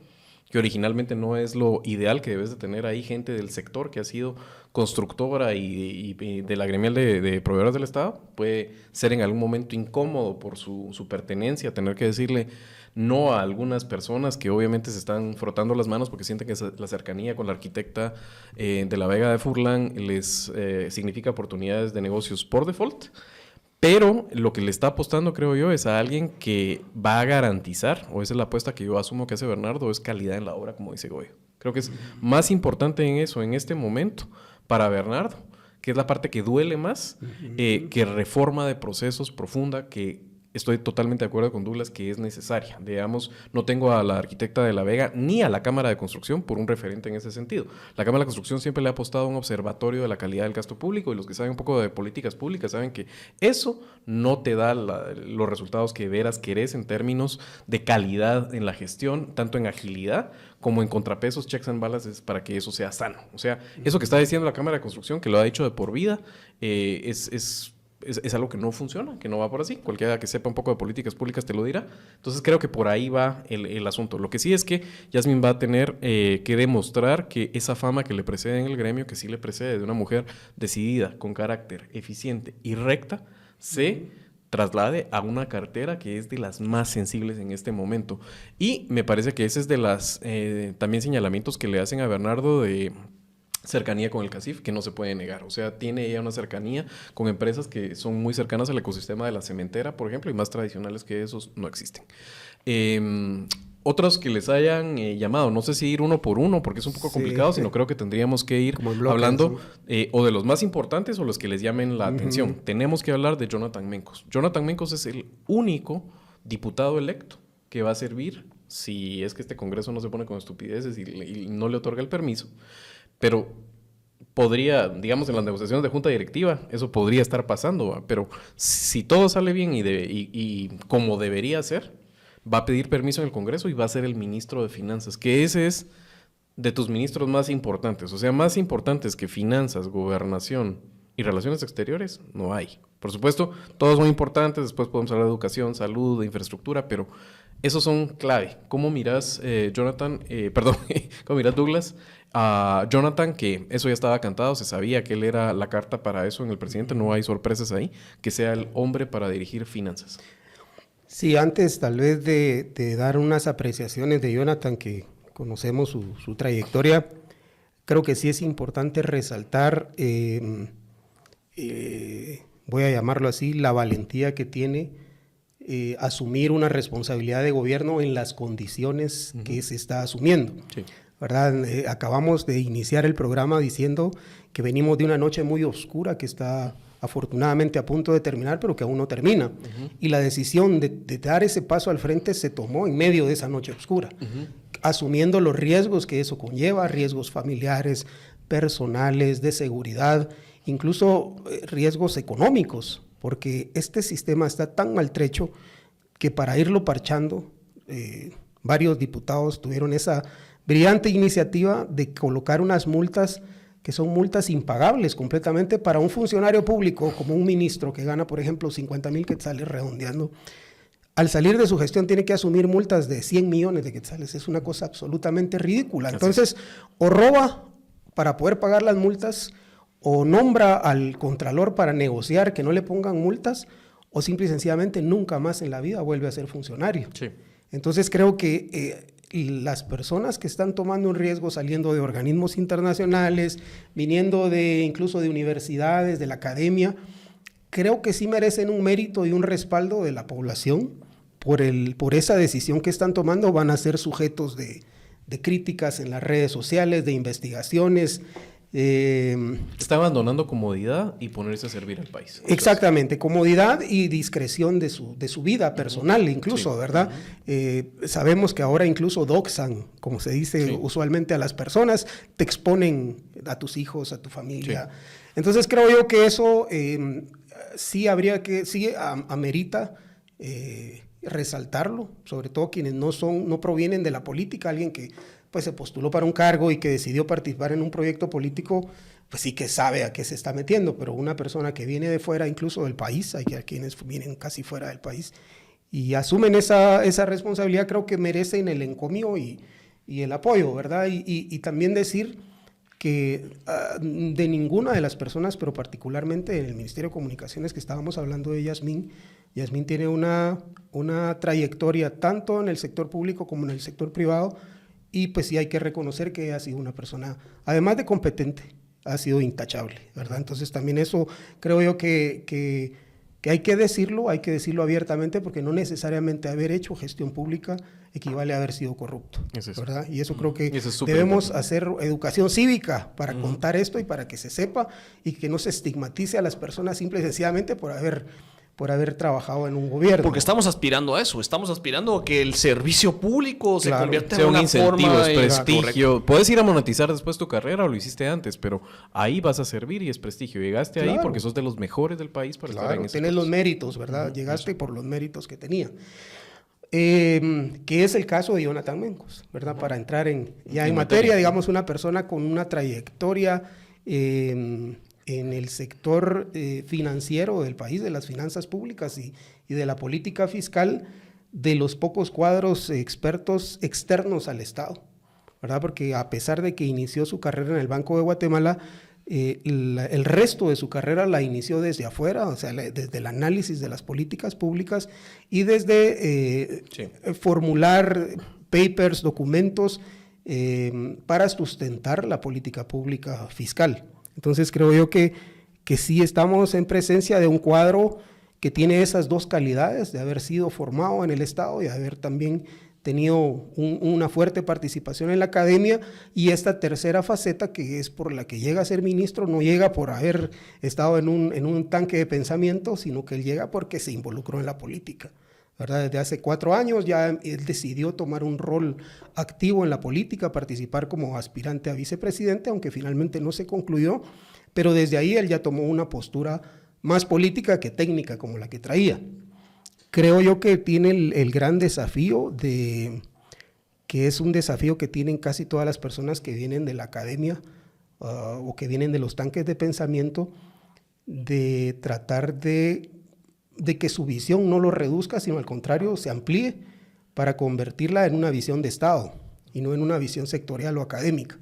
Speaker 1: que originalmente no es lo ideal que debes de tener ahí, gente del sector que ha sido constructora y de la gremial de proveedores del Estado. Puede ser en algún momento incómodo por su pertenencia, tener que decirle no a algunas personas que obviamente se están frotando las manos porque sienten que la cercanía con la arquitecta de la Vega de Furlan les significa oportunidades de negocios por default. Pero lo que le está apostando, creo yo, es a alguien que va a garantizar, o esa es la apuesta que yo asumo que hace Bernardo, es calidad en la obra, como dice Goyo. Creo que es más importante en eso, en este momento, para Bernardo, que es la parte que duele más, que reforma de procesos profunda, que estoy totalmente de acuerdo con Douglas, que es necesaria. Digamos, no tengo a la arquitecta de La Vega ni a la Cámara de Construcción por un referente en ese sentido. La Cámara de Construcción siempre le ha apostado a un observatorio de la calidad del gasto público, y los que saben un poco de políticas públicas saben que eso no te da los resultados que veras querés en términos de calidad en la gestión, tanto en agilidad como en contrapesos, checks and balances, para que eso sea sano. O sea, eso que está diciendo la Cámara de Construcción, que lo ha dicho de por vida, es algo que no funciona, que no va por así. Cualquiera que sepa un poco de políticas públicas te lo dirá. Entonces creo que por ahí va el asunto. Lo que sí es que Yasmín va a tener que demostrar que esa fama que le precede en el gremio, que sí le precede de una mujer decidida, con carácter, eficiente y recta, se traslade a una cartera que es de las más sensibles en este momento. Y me parece que ese es de las también señalamientos que le hacen a Bernardo de cercanía con el CACIF, que no se puede negar. O sea, tiene ella una cercanía con empresas que son muy cercanas al ecosistema de la cementera, por ejemplo, y más tradicionales que esos no existen. Otros que les hayan llamado, no sé si ir uno por uno, porque es un poco complicado, sino creo que tendríamos que ir bloques, hablando o de los más importantes o los que les llamen la atención. Tenemos que hablar de Jonathan Mencos. Jonathan Mencos es el único diputado electo que va a servir, si es que este Congreso no se pone con estupideces y no le otorga el permiso. Pero podría, digamos, en las negociaciones de junta directiva, eso podría estar pasando, ¿va? Pero si todo sale bien y como debería ser, va a pedir permiso en el Congreso y va a ser el ministro de Finanzas, que ese es de tus ministros más importantes. O sea, más importantes que finanzas, gobernación y relaciones exteriores, no hay. Por supuesto, todos son importantes, después podemos hablar de educación, salud, de infraestructura, pero esos son clave. ¿Cómo miras, cómo miras, Douglas, a Jonathan, que eso ya estaba cantado, se sabía que él era la carta para eso en el presidente, no hay sorpresas ahí, que sea el hombre para dirigir finanzas?
Speaker 2: Sí, antes tal vez de dar unas apreciaciones de Jonathan, que conocemos su trayectoria, creo que sí es importante resaltar, voy a llamarlo así, la valentía que tiene asumir una responsabilidad de gobierno en las condiciones que se está asumiendo. Sí. ¿Verdad? Acabamos de iniciar el programa diciendo que venimos de una noche muy oscura que está afortunadamente a punto de terminar, pero que aún no termina. Y la decisión de dar ese paso al frente se tomó en medio de esa noche oscura, asumiendo los riesgos que eso conlleva, riesgos familiares, personales, de seguridad, incluso riesgos económicos, porque este sistema está tan maltrecho que para irlo parchando, varios diputados tuvieron esa brillante iniciativa de colocar unas multas que son multas impagables completamente para un funcionario público como un ministro que gana, por ejemplo, 50,000 quetzales redondeando. Al salir de su gestión tiene que asumir multas de 100 millones de quetzales. Es una cosa absolutamente ridícula. Entonces, o roba para poder pagar las multas, o nombra al contralor para negociar que no le pongan multas, o simple y sencillamente nunca más en la vida vuelve a ser funcionario. Sí. Entonces creo que las personas que están tomando un riesgo saliendo de organismos internacionales, viniendo incluso de universidades, de la academia, creo que sí merecen un mérito y un respaldo de la población por esa decisión que están tomando. Van a ser sujetos de críticas en las redes sociales, de investigaciones,
Speaker 1: Está abandonando comodidad y ponerse a servir al país.
Speaker 2: Exactamente, comodidad y discreción de su vida personal incluso,
Speaker 1: sí.
Speaker 2: ¿verdad? Sabemos que ahora incluso doxan, como se dice usualmente a las personas, te exponen a tus hijos, a tu familia. Sí. Entonces creo yo que eso sí amerita resaltarlo, sobre todo quienes no provienen de la política, alguien que pues se postuló para un cargo y que decidió participar en un proyecto político, pues sí que sabe a qué se está metiendo, pero una persona que viene de fuera, incluso del país, hay quienes vienen casi fuera del país, y asumen esa responsabilidad, creo que merecen el encomio y el apoyo, ¿verdad? Y también decir que de ninguna de las personas, pero particularmente en el Ministerio de Comunicaciones que estábamos hablando de Yasmín tiene una trayectoria tanto en el sector público como en el sector privado, y pues sí hay que reconocer que ha sido una persona, además de competente, ha sido intachable, ¿verdad? Entonces también eso creo yo que hay que decirlo abiertamente, porque no necesariamente haber hecho gestión pública equivale a haber sido corrupto, ¿verdad? Y eso creo que debemos hacer educación cívica para contar esto y para que se sepa y que no se estigmatice a las personas simple y sencillamente por haber trabajado en un gobierno.
Speaker 3: Porque estamos aspirando a eso, estamos aspirando a que el servicio público se convierta en
Speaker 1: un
Speaker 3: una
Speaker 1: incentivo,
Speaker 3: forma
Speaker 1: es prestigio. Puedes ir a monetizar después tu carrera o lo hiciste antes, pero ahí vas a servir y es prestigio. Llegaste ahí porque sos de los mejores del país para estar en ese
Speaker 2: tienes los méritos, ¿verdad? Llegaste por los méritos que tenía. Que es el caso de Jonathan Mencos, ¿verdad? Para entrar en materia, digamos, una persona con una trayectoria en el sector financiero del país, de las finanzas públicas y de la política fiscal, de los pocos cuadros expertos externos al Estado, ¿verdad? Porque a pesar de que inició su carrera en el Banco de Guatemala, el resto de su carrera la inició desde afuera, o sea, desde el análisis de las políticas públicas y desde formular papers, documentos para sustentar la política pública fiscal. Entonces creo yo que sí estamos en presencia de un cuadro que tiene esas dos calidades, de haber sido formado en el Estado y de haber también tenido una fuerte participación en la academia, y esta tercera faceta, que es por la que llega a ser ministro, no llega por haber estado en un tanque de pensamiento, sino que él llega porque se involucró en la política, ¿verdad? Desde hace 4 años ya él decidió tomar un rol activo en la política, participar como aspirante a vicepresidente, aunque finalmente no se concluyó, pero desde ahí él ya tomó una postura más política que técnica, como la que traía. Creo yo que tiene el gran desafío que es un desafío que tienen casi todas las personas que vienen de la academia o que vienen de los tanques de pensamiento, de tratar de que su visión no lo reduzca, sino al contrario, se amplíe para convertirla en una visión de Estado y no en una visión sectorial o académica,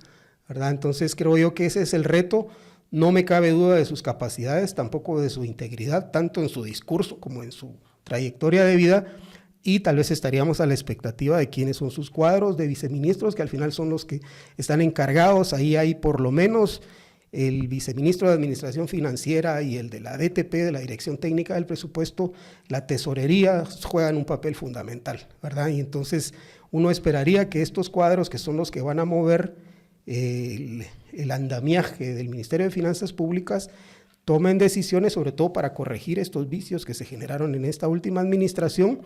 Speaker 2: ¿verdad? Entonces creo yo que ese es el reto. No me cabe duda de sus capacidades, tampoco de su integridad, tanto en su discurso como en su trayectoria de vida, y tal vez estaríamos a la expectativa de quiénes son sus cuadros de viceministros, que al final son los que están encargados. Ahí hay por lo menos el viceministro de Administración Financiera y el de la DTP, de la Dirección Técnica del Presupuesto, la tesorería, juegan un papel fundamental, ¿verdad? Y entonces uno esperaría que estos cuadros, que son los que van a mover el andamiaje del Ministerio de Finanzas Públicas, tomen decisiones sobre todo para corregir estos vicios que se generaron en esta última administración,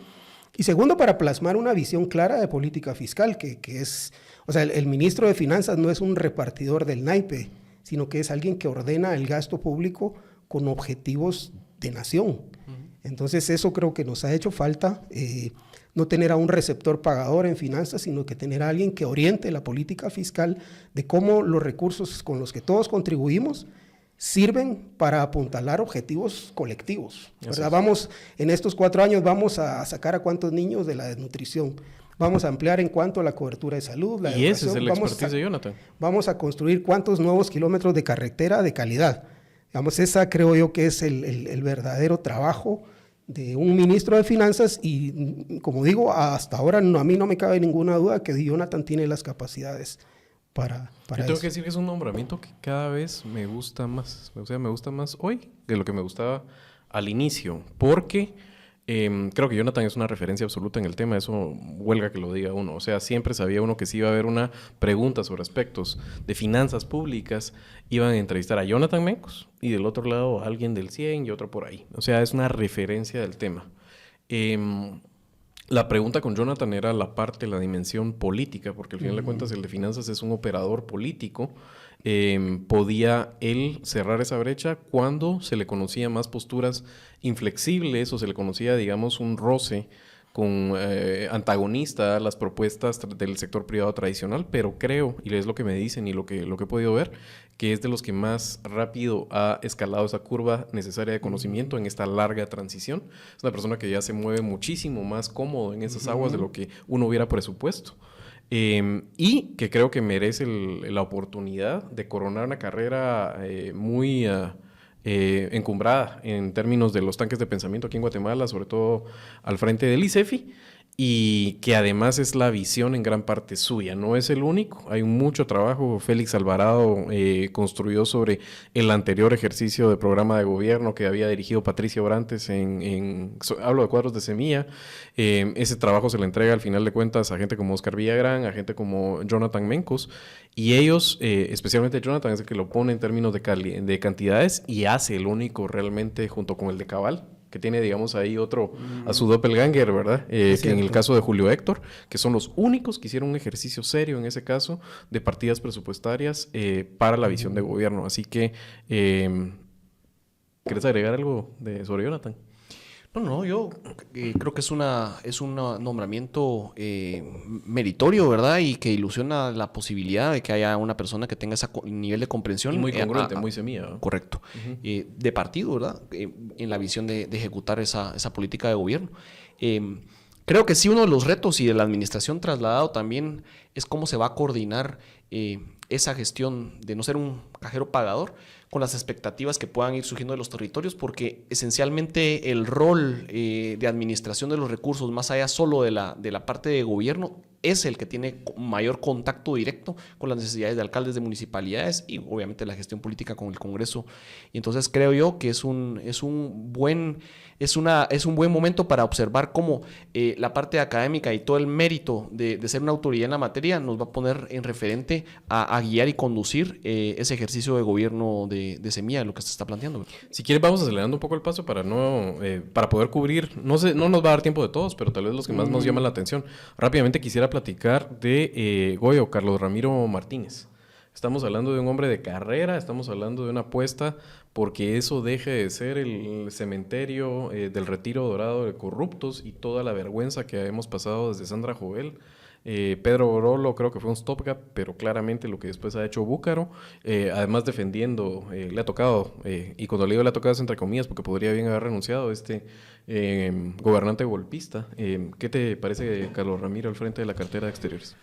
Speaker 2: y segundo, para plasmar una visión clara de política fiscal, que es, o sea, el ministro de Finanzas no es un repartidor del naipe, sino que es alguien que ordena el gasto público con objetivos de nación. Entonces eso creo que nos ha hecho falta, no tener a un receptor pagador en finanzas, sino que tener a alguien que oriente la política fiscal de cómo los recursos con los que todos contribuimos sirven para apuntalar objetivos colectivos, ¿verdad? Vamos, en estos 4 años vamos a sacar a cuántos niños de la desnutrición, vamos a ampliar en cuanto a la cobertura de salud, la educación.
Speaker 1: Ese es el expertise de Jonathan.
Speaker 2: Vamos a construir cuántos nuevos kilómetros de carretera de calidad. Digamos, esa creo yo que es el verdadero trabajo de un ministro de Finanzas, y como digo, hasta ahora a mí no me cabe ninguna duda que Jonathan tiene las capacidades para
Speaker 1: yo tengo que decir que es un nombramiento que cada vez me gusta más. O sea, me gusta más hoy de lo que me gustaba al inicio, porque Creo que Jonathan es una referencia absoluta en el tema, eso huelga que lo diga uno. O sea, siempre sabía uno que si iba a haber una pregunta sobre aspectos de finanzas públicas, iban a entrevistar a Jonathan Mencos y del otro lado a alguien del CIEN y otro por ahí. O sea, es una referencia del tema. La pregunta con Jonathan era la parte, la dimensión política, porque al final de cuentas el de finanzas es un operador político. Podía él cerrar esa brecha cuando se le conocía más posturas inflexibles o se le conocía, digamos, un roce con antagonista a las propuestas del sector privado tradicional, pero creo, y es lo que me dicen y lo que he podido ver, que es de los que más rápido ha escalado esa curva necesaria de conocimiento en esta larga transición. Es una persona que ya se mueve muchísimo más cómodo en esas aguas de lo que uno hubiera presupuesto. Y que creo que merece la oportunidad de coronar una carrera muy encumbrada en términos de los tanques de pensamiento aquí en Guatemala, sobre todo al frente del ICEFI, y que además es la visión en gran parte suya. No es el único, hay mucho trabajo. Félix Alvarado construyó sobre el anterior ejercicio de programa de gobierno que había dirigido Patricia Orantes hablo de cuadros de semilla. Ese trabajo se le entrega al final de cuentas a gente como Oscar Villagrán, a gente como Jonathan Mencos, y ellos, especialmente Jonathan, es el que lo pone en términos de cantidades y hace el único realmente junto con el de Cabal, que tiene, digamos, ahí otro a su doppelganger, ¿verdad? Que en el caso de Julio Héctor, que son los únicos que hicieron un ejercicio serio en ese caso de partidas presupuestarias para la visión de gobierno. Así que, ¿quieres agregar algo sobre Jonathan?
Speaker 3: No, yo creo que es un nombramiento meritorio, ¿verdad? Y que ilusiona la posibilidad de que haya una persona que tenga ese nivel de comprensión.
Speaker 1: Y muy congruente, muy semilla, ¿no?
Speaker 3: Correcto. De partido, ¿verdad? En la visión de ejecutar esa política de gobierno. Creo que sí, uno de los retos y de la administración trasladado también es cómo se va a coordinar esa gestión de no ser un cajero pagador con las expectativas que puedan ir surgiendo de los territorios, porque esencialmente el rol de administración de los recursos, más allá solo de la parte de gobierno, es el que tiene mayor contacto directo con las necesidades de alcaldes de municipalidades y obviamente la gestión política con el Congreso. Y entonces creo yo que es un buen momento para observar cómo la parte académica y todo el mérito de ser una autoridad en la materia nos va a poner en referente a guiar y conducir ese ejercicio de gobierno de semilla, de lo que se está planteando.
Speaker 1: Si quieres, vamos acelerando un poco el paso para poder cubrir, no nos va a dar tiempo de todos, pero tal vez los que más nos llaman la atención. Rápidamente quisiera platicar de Goyo, Carlos Ramiro Martínez. Estamos hablando de un hombre de carrera, estamos hablando de una apuesta porque eso deje de ser el cementerio del Retiro Dorado de corruptos y toda la vergüenza que hemos pasado desde Sandra Jovel. Pedro Borolo creo que fue un stopgap, pero claramente lo que después ha hecho Búcaro, además defendiendo, le ha tocado, y cuando le digo le ha tocado es entre comillas porque podría bien haber renunciado gobernante golpista. ¿Qué te parece, Carlos Ramiro, al frente de la cartera de Exteriores?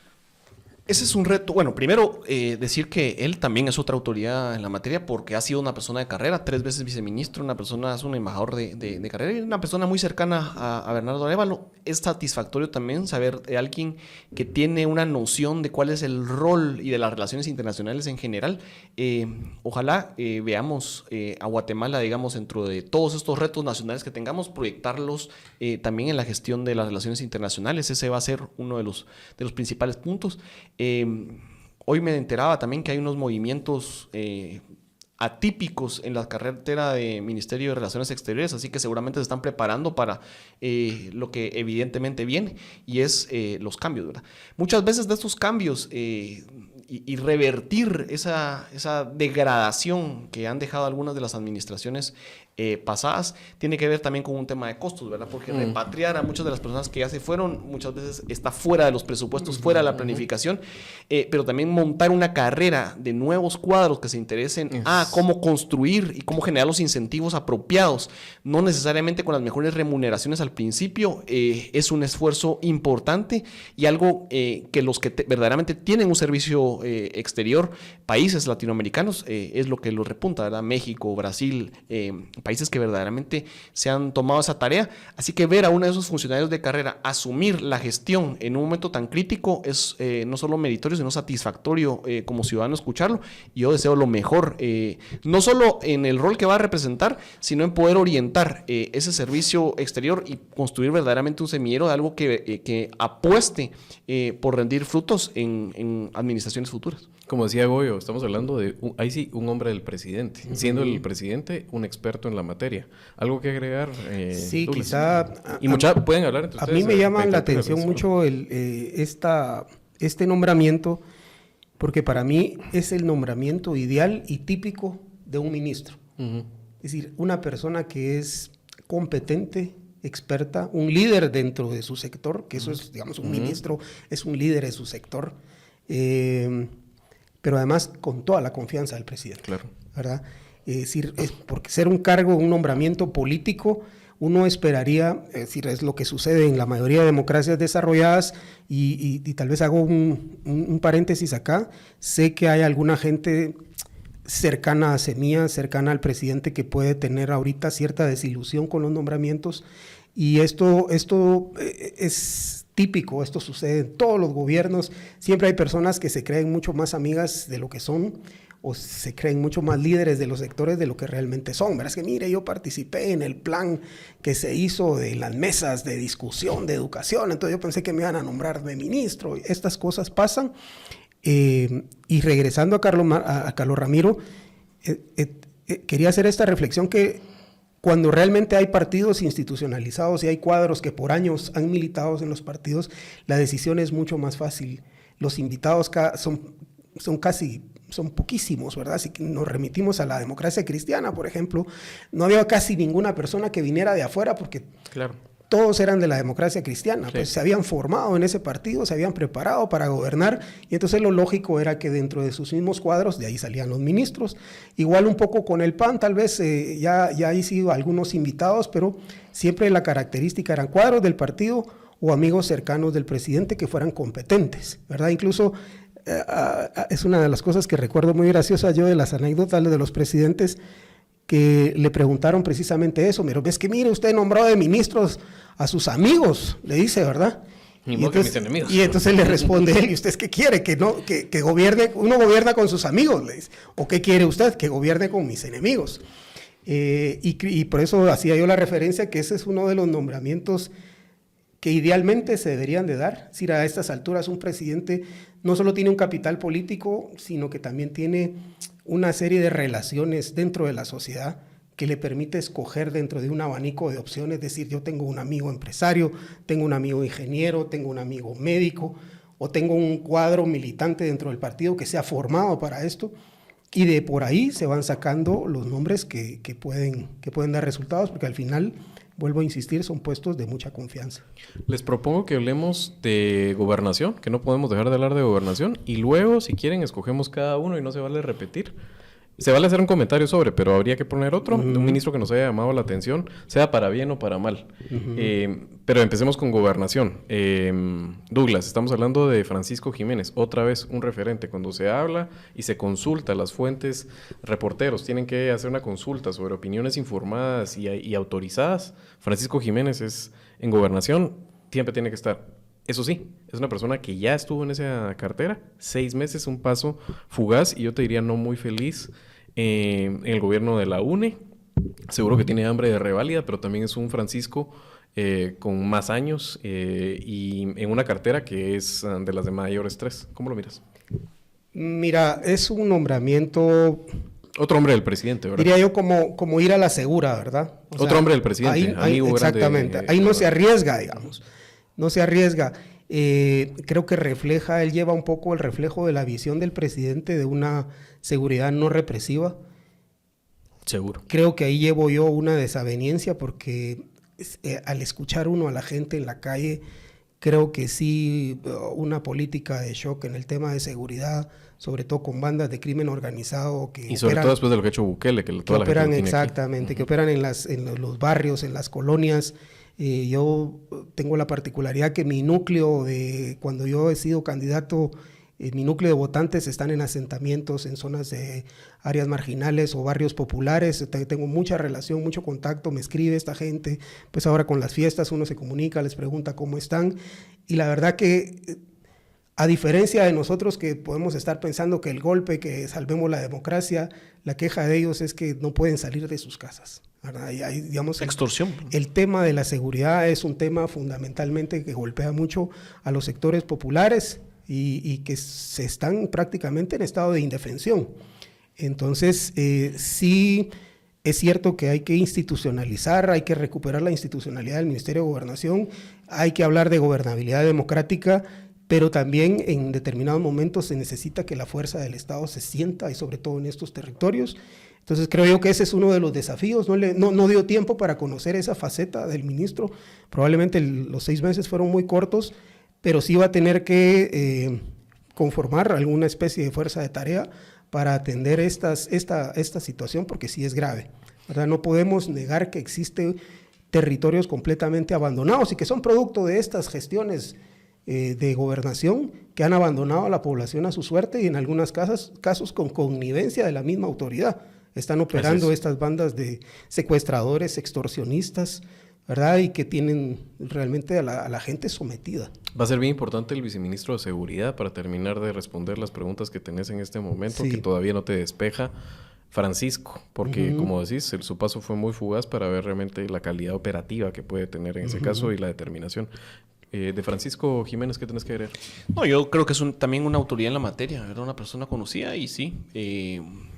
Speaker 3: Ese es un reto. Bueno, primero decir que él también es otra autoridad en la materia porque ha sido una persona de carrera, 3 veces viceministro, es un embajador de carrera y una persona muy cercana a Bernardo Arévalo. Es satisfactorio también saber de alguien que tiene una noción de cuál es el rol y de las relaciones internacionales en general. Ojalá veamos a Guatemala, digamos, dentro de todos estos retos nacionales que tengamos, proyectarlos también en la gestión de las relaciones internacionales. Ese va a ser uno de los principales puntos. Hoy me enteraba también que hay unos movimientos atípicos en la carretera de Ministerio de Relaciones Exteriores, así que seguramente se están preparando para lo que evidentemente viene y es los cambios, ¿verdad? Muchas veces de estos cambios y revertir esa degradación que han dejado algunas de las administraciones pasadas, tiene que ver también con un tema de costos, ¿verdad? Porque repatriar a muchas de las personas que ya se fueron, muchas veces está fuera de los presupuestos, fuera de la planificación, pero también montar una carrera de nuevos cuadros que se interesen a cómo construir y cómo generar los incentivos apropiados, no necesariamente con las mejores remuneraciones al principio, es un esfuerzo importante y algo que los que verdaderamente tienen un servicio exterior, países latinoamericanos, es lo que los repunta, ¿verdad? México, Brasil, países que verdaderamente se han tomado esa tarea. Así que ver a uno de esos funcionarios de carrera asumir la gestión en un momento tan crítico es no solo meritorio, sino satisfactorio como ciudadano escucharlo. Y yo deseo lo mejor, no solo en el rol que va a representar, sino en poder orientar ese servicio exterior y construir verdaderamente un semillero de algo que apueste por rendir frutos en administraciones futuras.
Speaker 1: Como decía Goyo, estamos hablando de, ahí sí, un hombre del presidente, siendo el presidente un experto en la materia. ¿Algo que agregar?
Speaker 2: Sí,
Speaker 1: Douglas?
Speaker 2: quizá...
Speaker 1: Y pueden hablar entre ustedes.
Speaker 2: A mí me llama la atención mucho este nombramiento, porque para mí es el nombramiento ideal y típico de un ministro. Es decir, una persona que es competente, experta, un líder dentro de su sector, que eso es, digamos, un ministro es un líder de su sector, pero además con toda la confianza del presidente. Claro. ¿Verdad? Es decir, porque ser un cargo, un nombramiento político, uno esperaría, es decir, es lo que sucede en la mayoría de democracias desarrolladas, y tal vez hago un paréntesis acá. Sé que hay alguna gente cercana a Semilla, cercana al presidente, que puede tener ahorita cierta desilusión con los nombramientos, y esto es típico, esto sucede en todos los gobiernos. Siempre hay personas que se creen mucho más amigas de lo que son, o se creen mucho más líderes de los sectores de lo que realmente son. Verás que, mire, yo participé en el plan que se hizo de las mesas de discusión de educación, entonces yo pensé que me iban a nombrar de ministro. Estas cosas pasan. Y regresando a Carlos Ramiro, quería hacer esta reflexión, que cuando realmente hay partidos institucionalizados y hay cuadros que por años han militado en los partidos, la decisión es mucho más fácil. Los invitados son poquísimos, ¿verdad? Si nos remitimos a la democracia cristiana, por ejemplo, no había casi ninguna persona que viniera de afuera, porque claro, todos eran de la democracia cristiana, sí. Pues se habían formado en ese partido, se habían preparado para gobernar, y entonces lo lógico era que dentro de sus mismos cuadros, de ahí salían los ministros. Igual un poco con el PAN, tal vez ya hay sido algunos invitados, pero siempre la característica eran cuadros del partido o amigos cercanos del presidente que fueran competentes, ¿verdad? Incluso es una de las cosas que recuerdo muy graciosa yo de las anécdotas de los presidentes, que le preguntaron precisamente eso. Pero ves que, mire, usted nombró de ministros a sus amigos, le dice, ¿verdad?
Speaker 1: Y entonces, mis enemigos.
Speaker 2: Y entonces le responde él: ¿y usted qué quiere? Que gobierne, uno gobierna con sus amigos, le dice. ¿O qué quiere usted? Que gobierne con mis enemigos. Y por eso hacía yo la referencia que ese es uno de los nombramientos que idealmente se deberían de dar. Es decir, a estas alturas un presidente no solo tiene un capital político, sino que también tiene una serie de relaciones dentro de la sociedad que le permite escoger dentro de un abanico de opciones. Es decir, yo tengo un amigo empresario, tengo un amigo ingeniero, tengo un amigo médico, o tengo un cuadro militante dentro del partido que se ha formado para esto, y de por ahí se van sacando los nombres que pueden dar resultados, porque al final, vuelvo a insistir, son puestos de mucha confianza.
Speaker 1: Les propongo que hablemos de gobernación, que no podemos dejar de hablar de gobernación, y luego, si quieren, escogemos cada uno y no se vale repetir. Se vale hacer un comentario sobre, pero habría que poner otro, de un ministro que nos haya llamado la atención, sea para bien o para mal. Pero empecemos con gobernación. Douglas, estamos hablando de Francisco Jiménez, otra vez un referente. Cuando se habla y se consulta, las fuentes, reporteros tienen que hacer una consulta sobre opiniones informadas y autorizadas. Francisco Jiménez es en gobernación, siempre tiene que estar. Eso sí, es una persona que ya estuvo en esa cartera, 6 meses, un paso fugaz, y yo te diría no muy feliz en el gobierno de la UNE. Seguro que tiene hambre de reválida, pero también es un Francisco con más años y en una cartera que es de las de mayor estrés. ¿Cómo lo miras?
Speaker 2: Mira, es un nombramiento...
Speaker 1: Otro hombre del presidente, ¿verdad?
Speaker 2: Diría yo como ir a la segura, ¿verdad?
Speaker 1: Otro hombre del presidente.
Speaker 2: Exactamente. Ahí no se arriesga, digamos. No se arriesga. Creo que él lleva un poco el reflejo de la visión del presidente de una seguridad no represiva.
Speaker 1: Seguro.
Speaker 2: Creo que ahí llevo yo una desaveniencia, porque al escuchar uno a la gente en la calle, creo que sí, una política de shock en el tema de seguridad, sobre todo con bandas de crimen organizado que
Speaker 1: y sobre todo después de lo que ha hecho Bukele, que toda la gente
Speaker 2: operan exactamente, que operan en los barrios, en las colonias. Yo tengo la particularidad que mi núcleo de cuando yo he sido candidato Mi núcleo de votantes están en asentamientos, en zonas de áreas marginales o barrios populares. Tengo mucha relación, mucho contacto, me escribe esta gente. Pues ahora con las fiestas uno se comunica, les pregunta cómo están. Y la verdad que, a diferencia de nosotros que podemos estar pensando que el golpe, que salvemos la democracia, la queja de ellos es que no pueden salir de sus casas, ¿verdad? Y hay, digamos,
Speaker 3: extorsión.
Speaker 2: El tema de la seguridad es un tema fundamentalmente que golpea mucho a los sectores populares y que se están prácticamente en estado de indefensión. Entonces, sí es cierto que hay que institucionalizar, hay que recuperar la institucionalidad del Ministerio de Gobernación, hay que hablar de gobernabilidad democrática, pero también en determinados momentos se necesita que la fuerza del Estado se sienta, y sobre todo en estos territorios. Entonces creo yo que ese es uno de los desafíos. No dio tiempo para conocer esa faceta del ministro, probablemente los 6 meses fueron muy cortos, pero sí va a tener que conformar alguna especie de fuerza de tarea para atender esta situación, porque sí es grave, ¿verdad? No podemos negar que existen territorios completamente abandonados y que son producto de estas gestiones de gobernación que han abandonado a la población a su suerte y en algunos casos con connivencia de la misma autoridad. Están operando estas bandas de secuestradores, extorsionistas, ¿verdad? Y que tienen realmente a la gente sometida.
Speaker 1: Va a ser bien importante el viceministro de Seguridad para terminar de responder las preguntas que tenés en este momento, que todavía no te despeja, Francisco, porque como decís, su paso fue muy fugaz para ver realmente la calidad operativa que puede tener en ese caso y la determinación. De Francisco Jiménez, ¿qué tenés que agregar?
Speaker 3: No, yo creo que es también una autoridad en la materia, era una persona conocida y sí,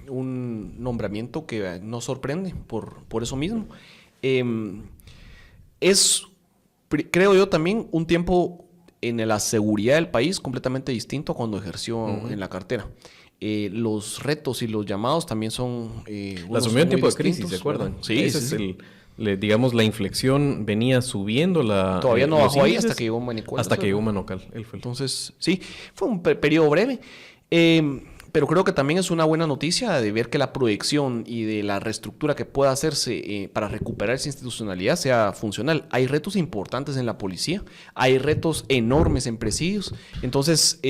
Speaker 3: un nombramiento que nos sorprende por eso mismo. Creo yo también un tiempo en la seguridad del país completamente distinto a cuando ejerció en la cartera. Los retos y los llamados también son
Speaker 1: la asumió en tiempo de crisis, ¿se acuerdan?
Speaker 3: Sí,
Speaker 1: ese es digamos, la inflexión venía subiendo
Speaker 3: todavía no bajó ahí hasta que llegó Manicual.
Speaker 1: Hasta que llegó Manocal.
Speaker 3: Entonces, sí, fue un periodo breve. Pero creo que también es una buena noticia de ver que la proyección y de la reestructura que pueda hacerse para recuperar esa institucionalidad sea funcional. Hay retos importantes en la policía, hay retos enormes en presidios. Entonces,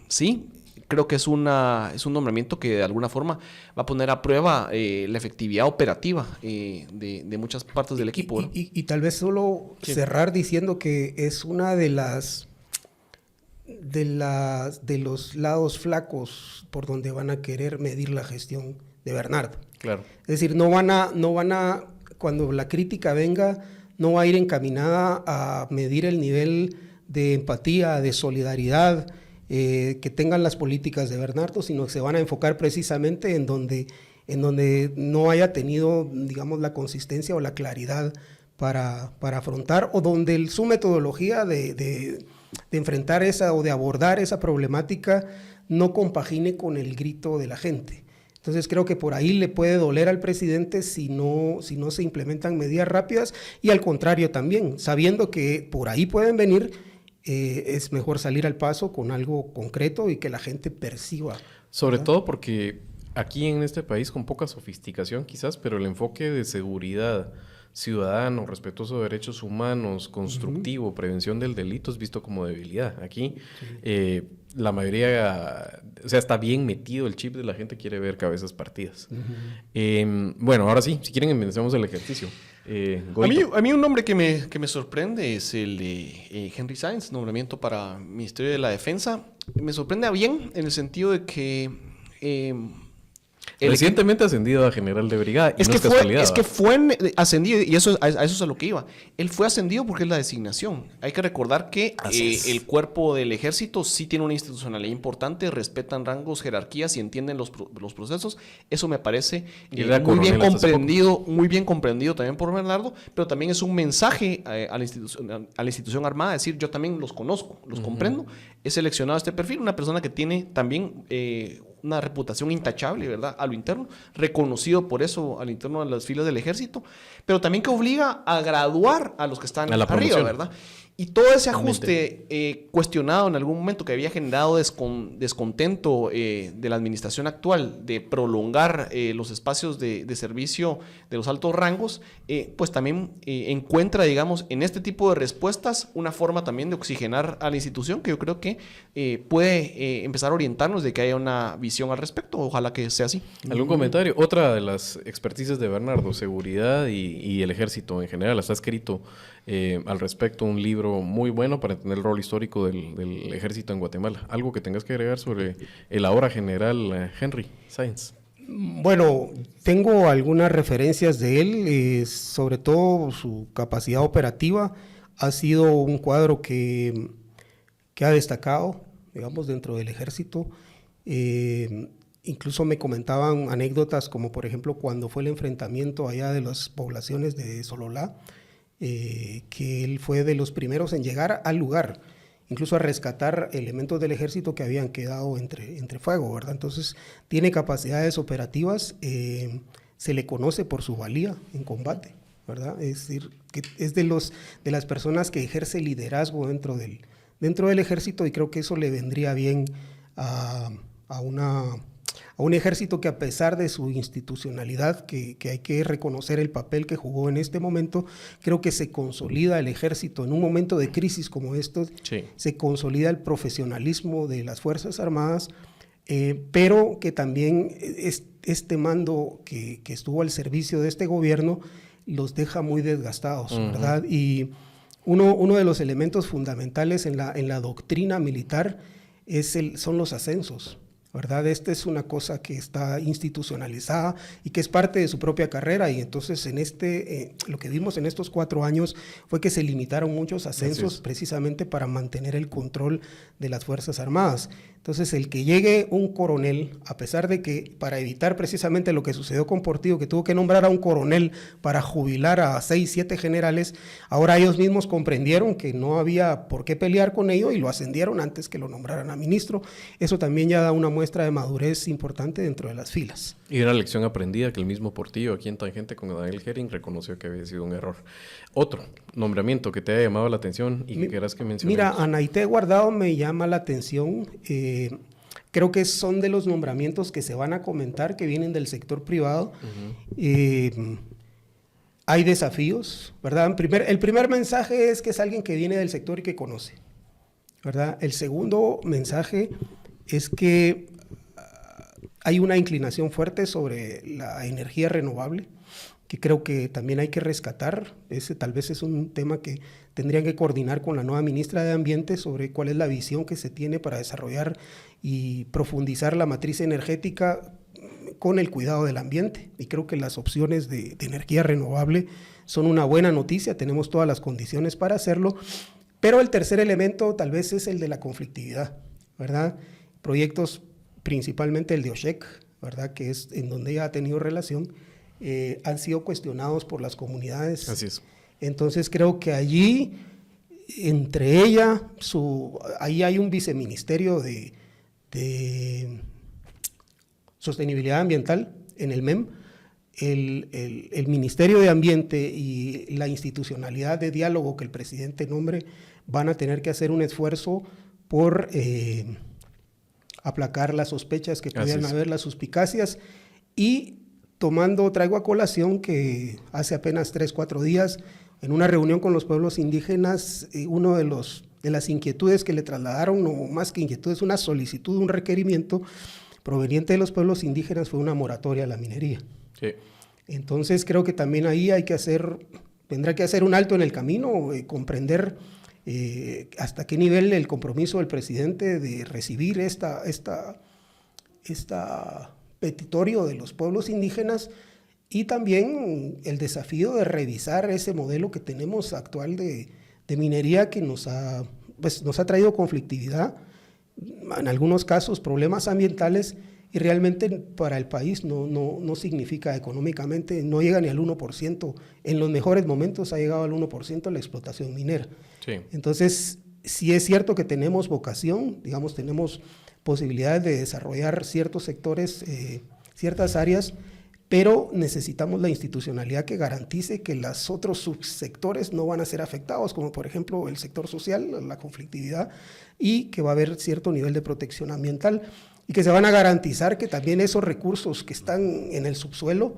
Speaker 3: sí, creo que es un nombramiento que de alguna forma va a poner a prueba la efectividad operativa de muchas partes del equipo, ¿no?
Speaker 2: Y tal vez solo cerrar diciendo que es una de los lados flacos por donde van a querer medir la gestión de Bernardo.
Speaker 1: Claro.
Speaker 2: Es decir, no van a, cuando la crítica venga, no va a ir encaminada a medir el nivel de empatía, de solidaridad que tengan las políticas de Bernardo, sino que se van a enfocar precisamente en donde no haya tenido, digamos, la consistencia o la claridad para afrontar, o donde su metodología de enfrentar esa o de abordar esa problemática no compagine con el grito de la gente. Entonces creo que por ahí le puede doler al presidente si no se implementan medidas rápidas, y al contrario también, sabiendo que por ahí pueden venir, es mejor salir al paso con algo concreto y que la gente perciba.
Speaker 1: Sobre todo porque aquí en este país, con poca sofisticación quizás, pero el enfoque de seguridad ciudadano, respetuoso de derechos humanos, constructivo, prevención del delito es visto como debilidad. Aquí la mayoría, o sea, está bien metido el chip de la gente, quiere ver cabezas partidas. Bueno, ahora sí, si quieren empecemos el ejercicio.
Speaker 3: A mí un nombre que me sorprende es el de Henry Sáenz, nombramiento para Ministerio de la Defensa. Me sorprende a bien en el sentido de que
Speaker 1: recientemente ascendido a general de brigada. Es
Speaker 3: que fue ascendido, y a eso es a lo que iba. Él fue ascendido porque es la designación. Hay que recordar que el cuerpo del ejército sí tiene una institucionalidad importante, respetan rangos, jerarquías y entienden los procesos. Eso me parece muy bien comprendido también por Bernardo, pero también es un mensaje a la institución armada, decir, yo también los conozco, los comprendo. He seleccionado este perfil, una persona que tiene también una reputación intachable, ¿verdad? A lo interno, reconocido por eso al interno de las filas del ejército, pero también que obliga a graduar a los que están arriba, ¿verdad? Y todo ese ajuste cuestionado en algún momento que había generado descontento de la administración actual de prolongar los espacios de servicio de los altos rangos, pues también encuentra, digamos, en este tipo de respuestas una forma también de oxigenar a la institución que yo creo que puede empezar a orientarnos de que haya una visión al respecto. Ojalá que sea así.
Speaker 1: ¿Algún comentario? Otra de las expertices de Bernardo, seguridad y el ejército en general. Está escrito al respecto un libro muy bueno para entender el rol histórico del ejército en Guatemala. ¿Algo que tengas que agregar sobre el ahora general Henry Sáenz?
Speaker 2: Bueno, tengo algunas referencias de él, sobre todo su capacidad operativa. Ha sido un cuadro que ha destacado, digamos, dentro del ejército. Incluso me comentaban anécdotas como, por ejemplo, cuando fue el enfrentamiento allá de las poblaciones de Sololá, que él fue de los primeros en llegar al lugar, incluso a rescatar elementos del ejército que habían quedado entre fuego, ¿verdad? Entonces, tiene capacidades operativas, se le conoce por su valía en combate, ¿verdad? Es decir, que es de las personas que ejerce liderazgo dentro del ejército, y creo que eso le vendría bien a un ejército que, a pesar de su institucionalidad, que hay que reconocer el papel que jugó en este momento, creo que se consolida el ejército en un momento de crisis como estos, sí. Se consolida el profesionalismo de las Fuerzas Armadas, pero que también este mando que estuvo al servicio de este gobierno los deja muy desgastados, ¿verdad? Y uno de los elementos fundamentales en la doctrina militar son los ascensos, ¿verdad? Esta es una cosa que está institucionalizada y que es parte de su propia carrera, y entonces lo que vimos en estos 4 años fue que se limitaron muchos ascensos precisamente para mantener el control de las Fuerzas Armadas. Entonces, el que llegue un coronel, a pesar de que, para evitar precisamente lo que sucedió con Portillo, que tuvo que nombrar a un coronel para jubilar a 6, 7 generales, ahora ellos mismos comprendieron que no había por qué pelear con ello y lo ascendieron antes que lo nombraran a ministro. Eso también ya da una muestra de madurez importante dentro de las filas.
Speaker 1: Y una lección aprendida que el mismo Portillo, aquí en Tangente con Daniel Herring, reconoció que había sido un error. Otro nombramiento que te haya llamado la atención y que quieras que mencionemos.
Speaker 2: Mira, Anaité Guardado me llama la atención. Creo que son de los nombramientos que se van a comentar, que vienen del sector privado. Hay desafíos, ¿verdad? El primer mensaje es que es alguien que viene del sector y que conoce, ¿verdad? El segundo mensaje es que hay una inclinación fuerte sobre la energía renovable, que creo que también hay que rescatar. Ese tal vez es un tema que tendrían que coordinar con la nueva ministra de Ambiente sobre cuál es la visión que se tiene para desarrollar y profundizar la matriz energética con el cuidado del ambiente. Y creo que las opciones de energía renovable son una buena noticia, tenemos todas las condiciones para hacerlo. Pero el tercer elemento tal vez es el de la conflictividad, ¿verdad? Proyectos, principalmente el de OSHEC, ¿verdad?, que es en donde ella ha tenido relación, han sido cuestionados por las comunidades.
Speaker 1: Así es.
Speaker 2: Entonces creo que allí, entre ella, ahí hay un viceministerio de Sostenibilidad Ambiental en el MEM, el Ministerio de Ambiente y la institucionalidad de diálogo que el presidente nombre van a tener que hacer un esfuerzo por aplacar las sospechas que pudieran haber, las suspicacias. Y traigo a colación que hace apenas 3-4 días, en una reunión con los pueblos indígenas, uno de las inquietudes que le trasladaron, no más que inquietudes, una solicitud, un requerimiento proveniente de los pueblos indígenas, fue una moratoria a la minería. Sí. Entonces creo que también ahí tendrá que hacer un alto en el camino, comprender hasta qué nivel el compromiso del presidente de recibir esta petitorio de los pueblos indígenas, y también el desafío de revisar ese modelo que tenemos actual de minería, que nos ha traído conflictividad, en algunos casos problemas ambientales, y realmente para el país no significa económicamente, no llega ni al 1%, en los mejores momentos ha llegado al 1% la explotación minera. Sí. Entonces, sí es cierto que tenemos vocación, digamos, tenemos posibilidades de desarrollar ciertos sectores, ciertas áreas, pero necesitamos la institucionalidad que garantice que los otros subsectores no van a ser afectados, como por ejemplo el sector social, la conflictividad, y que va a haber cierto nivel de protección ambiental, y que se van a garantizar que también esos recursos que están en el subsuelo,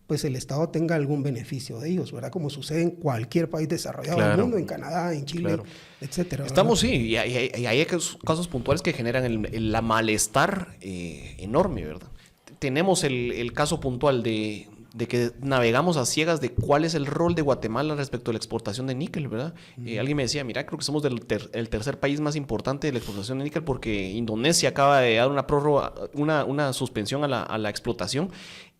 Speaker 2: pues el Estado tenga algún beneficio de ellos, ¿verdad? Como sucede en cualquier país desarrollado del mundo, en Canadá, en Chile, etcétera.
Speaker 3: Estamos, sí, y hay casos puntuales que generan la malestar enorme, ¿verdad? Tenemos el caso puntual de que navegamos a ciegas de cuál es el rol de Guatemala respecto a la exportación de níquel, ¿verdad? Alguien me decía, mira, creo que somos el tercer país más importante de la exportación de níquel porque Indonesia acaba de dar una prórroga, una suspensión a la explotación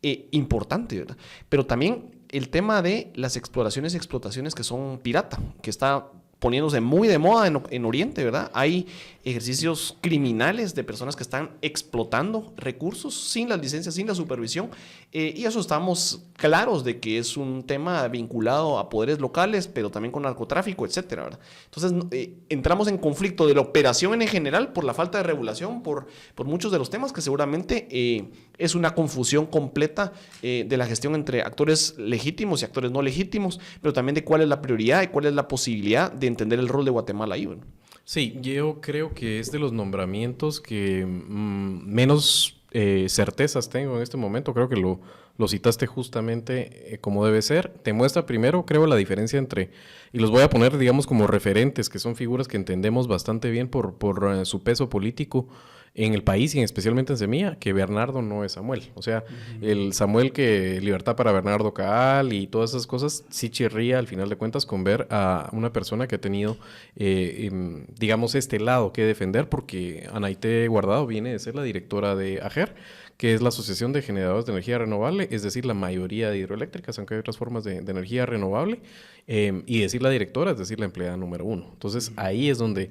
Speaker 3: importante, ¿verdad? Pero también el tema de las exploraciones y explotaciones que son pirata, que está poniéndose muy de moda en Oriente, ¿verdad? Hay ejercicios criminales de personas que están explotando recursos sin las licencias, sin la supervisión, y eso estamos claros de que es un tema vinculado a poderes locales, pero también con narcotráfico, etcétera, ¿verdad? Entonces, entramos en conflicto de la operación en general por la falta de regulación, por muchos de los temas que seguramente es una confusión completa de la gestión entre actores legítimos y actores no legítimos, pero también de cuál es la prioridad y cuál es la posibilidad de entender el rol de Guatemala ahí, ¿verdad?
Speaker 1: Sí, yo creo que es de los nombramientos que menos certezas tengo en este momento. Creo que lo citaste justamente como debe ser. Te muestra primero, creo, la diferencia entre, y los voy a poner, digamos, como referentes, que son figuras que entendemos bastante bien por su peso político en el país y especialmente en Semilla, que Bernardo no es Samuel. O sea, el Samuel que Libertad para Bernardo Caal y todas esas cosas, sí chirría al final de cuentas con ver a una persona que ha tenido, digamos, este lado que defender, porque Anaité Guardado viene de ser la directora de AGER, que es la Asociación de Generadores de Energía Renovable, es decir, la mayoría de hidroeléctricas, aunque hay otras formas de energía renovable, y decir la directora, es decir, la empleada número 1. Entonces, ahí es donde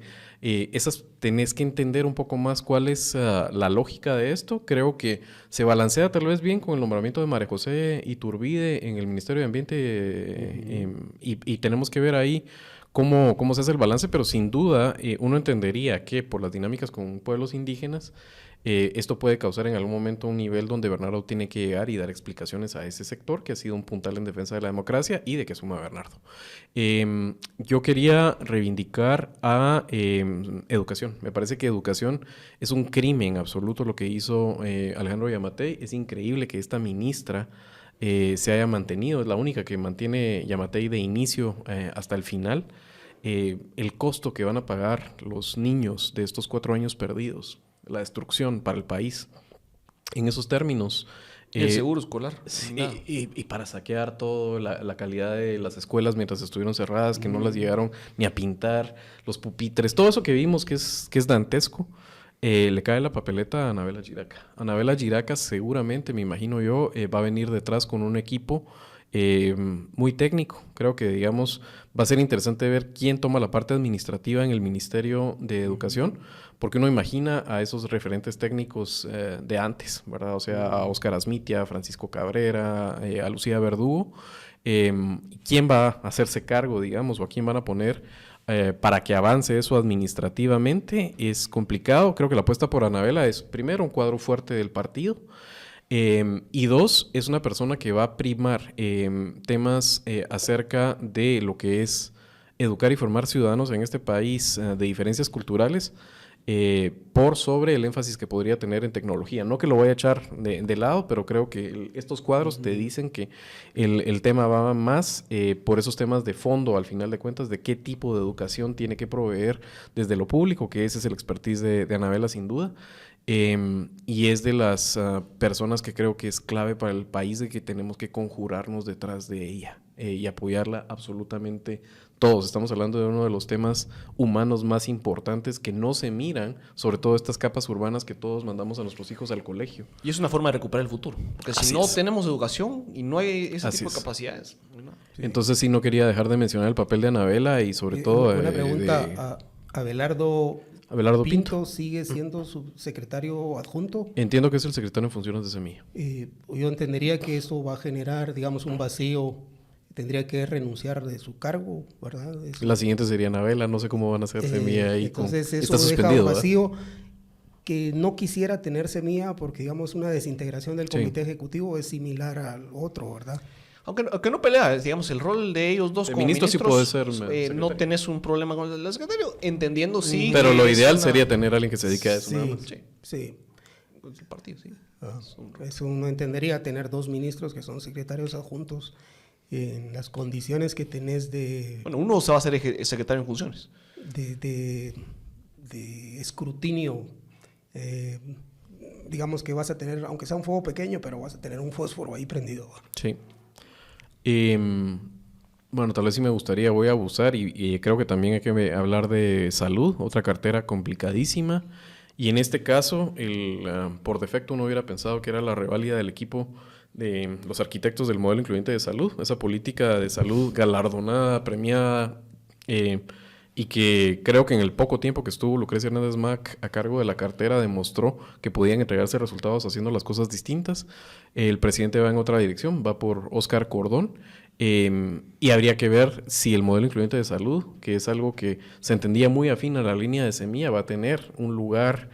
Speaker 1: tenés que entender un poco más cuál es la lógica de esto. Creo que se balancea tal vez bien con el nombramiento de María José Iturbide en el Ministerio de Ambiente, y tenemos que ver ahí cómo se hace el balance, pero sin duda uno entendería que por las dinámicas con pueblos indígenas, esto puede causar en algún momento un nivel donde Bernardo tiene que llegar y dar explicaciones a ese sector que ha sido un puntal en defensa de la democracia y de que suma Bernardo. Yo quería reivindicar a educación. Me parece que educación es un crimen absoluto lo que hizo Alejandro Yamatei. Es increíble que esta ministra se haya mantenido, es la única que mantiene Yamatei de inicio hasta el final. El costo que van a pagar los niños de estos 4 años perdidos, la destrucción para el país, en esos términos.
Speaker 3: El seguro escolar.
Speaker 1: Sí, y para saquear todo, la calidad de las escuelas mientras estuvieron cerradas, que no las llegaron ni a pintar, los pupitres, todo eso que vimos que es dantesco, le cae la papeleta a Anabela Giraca. Anabela Giraca seguramente, me imagino yo, va a venir detrás con un equipo muy técnico. Creo que, digamos, va a ser interesante ver quién toma la parte administrativa en el Ministerio de Educación, porque uno imagina a esos referentes técnicos de antes, ¿verdad? O sea, a Óscar Asmitia, a Francisco Cabrera, a Lucía Verdugo. ¿Quién va a hacerse cargo, digamos, o a quién van a poner para que avance eso administrativamente? Es complicado. Creo que la apuesta por Anabela es, primero, un cuadro fuerte del partido. Y 2, es una persona que va a primar temas acerca de lo que es educar y formar ciudadanos en este país de diferencias culturales, por sobre el énfasis que podría tener en tecnología. No que lo voy a echar de lado, pero creo que estos cuadros te dicen que el tema va más por esos temas de fondo, al final de cuentas, de qué tipo de educación tiene que proveer desde lo público, que ese es el expertise de Anabela sin duda. Y es de las personas que creo que es clave para el país, de que tenemos que conjurarnos detrás de ella y apoyarla absolutamente todos. Estamos hablando de uno de los temas humanos más importantes que no se miran, sobre todo estas capas urbanas que todos mandamos a nuestros hijos al colegio.
Speaker 3: Y es una forma de recuperar el futuro, porque si no tenemos educación y no hay ese tipo de capacidades. ¿No?
Speaker 1: Sí. Entonces sí, no quería dejar de mencionar el papel de Anabela y sobre todo...
Speaker 2: Una pregunta a Abelardo Pinto sigue siendo su secretario adjunto.
Speaker 1: Entiendo que es el secretario en funciones de Semilla.
Speaker 2: Yo entendería que eso va a generar, digamos, un vacío. Tendría que renunciar de su cargo, ¿verdad? Eso.
Speaker 1: La siguiente sería Anabela. No sé cómo van a hacer Semilla ahí.
Speaker 2: Entonces eso deja un vacío que no quisiera tener semilla porque, digamos, una desintegración del comité ejecutivo es similar al otro, ¿verdad?
Speaker 3: Aunque no pelea, digamos, el rol de ellos dos como
Speaker 1: ministro
Speaker 3: ministros,
Speaker 1: sí puede ser
Speaker 3: no tenés un problema con el secretario, entendiendo sí.
Speaker 1: Pero lo ideal sería tener a alguien que se dedique a eso.
Speaker 2: Sí,
Speaker 1: nada más.
Speaker 2: sí.
Speaker 3: El partido, sí.
Speaker 2: Eso uno entendería, tener 2 ministros que son secretarios adjuntos en las condiciones que tenés de...
Speaker 3: Bueno, uno se va a ser secretario en funciones.
Speaker 2: de escrutinio, digamos que vas a tener, aunque sea un fuego pequeño, pero vas a tener un fósforo ahí prendido.
Speaker 1: Sí. Bueno, tal vez sí me gustaría, voy a abusar y creo que también hay que hablar de salud, otra cartera complicadísima. Y en este caso, por defecto uno hubiera pensado que era la reválida del equipo de los arquitectos del modelo incluyente de salud, esa política de salud galardonada, premiada, y que creo que en el poco tiempo que estuvo Lucrecia Hernández Mac a cargo de la cartera demostró que podían entregarse resultados haciendo las cosas distintas. El presidente va en otra dirección, va por Óscar Cordón, y habría que ver si el modelo incluyente de salud, que es algo que se entendía muy afín a la línea de Semilla, va a tener un lugar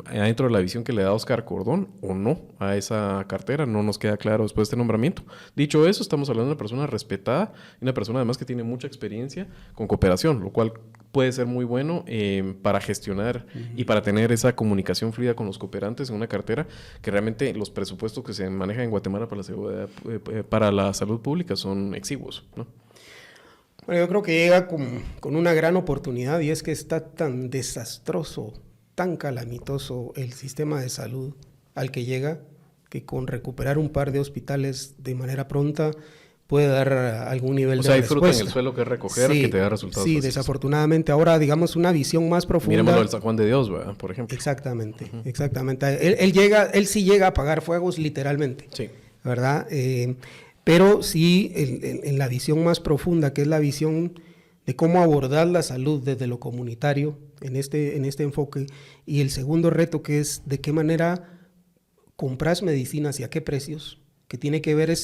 Speaker 1: adentro de la visión que le da Óscar Cordón o no a esa cartera. No nos queda claro después de este nombramiento. Dicho eso, estamos hablando de una persona respetada y una persona además que tiene mucha experiencia con cooperación, lo cual puede ser muy bueno para gestionar y para tener esa comunicación fluida con los cooperantes en una cartera que realmente los presupuestos que se manejan en Guatemala para la salud pública son exiguos, ¿no?
Speaker 2: Bueno, yo creo que llega con una gran oportunidad y es que está tan desastroso, tan calamitoso el sistema de salud al que llega, que con recuperar un par de hospitales de manera pronta puede dar algún nivel de respuesta.
Speaker 1: O sea, hay fruta en el suelo que recoger que te da resultados.
Speaker 2: Sí, desafortunadamente. Ahora, digamos, una visión más profunda.
Speaker 1: Miremoslo del San Juan de Dios, ¿verdad? Por ejemplo.
Speaker 2: Exactamente, exactamente. Él sí llega a apagar fuegos literalmente,
Speaker 1: sí,
Speaker 2: ¿verdad? Pero sí, en la visión más profunda, que es la visión de cómo abordar la salud desde lo comunitario, en este enfoque, y el segundo reto que es de qué manera compras medicinas y a qué precios, que tiene que ver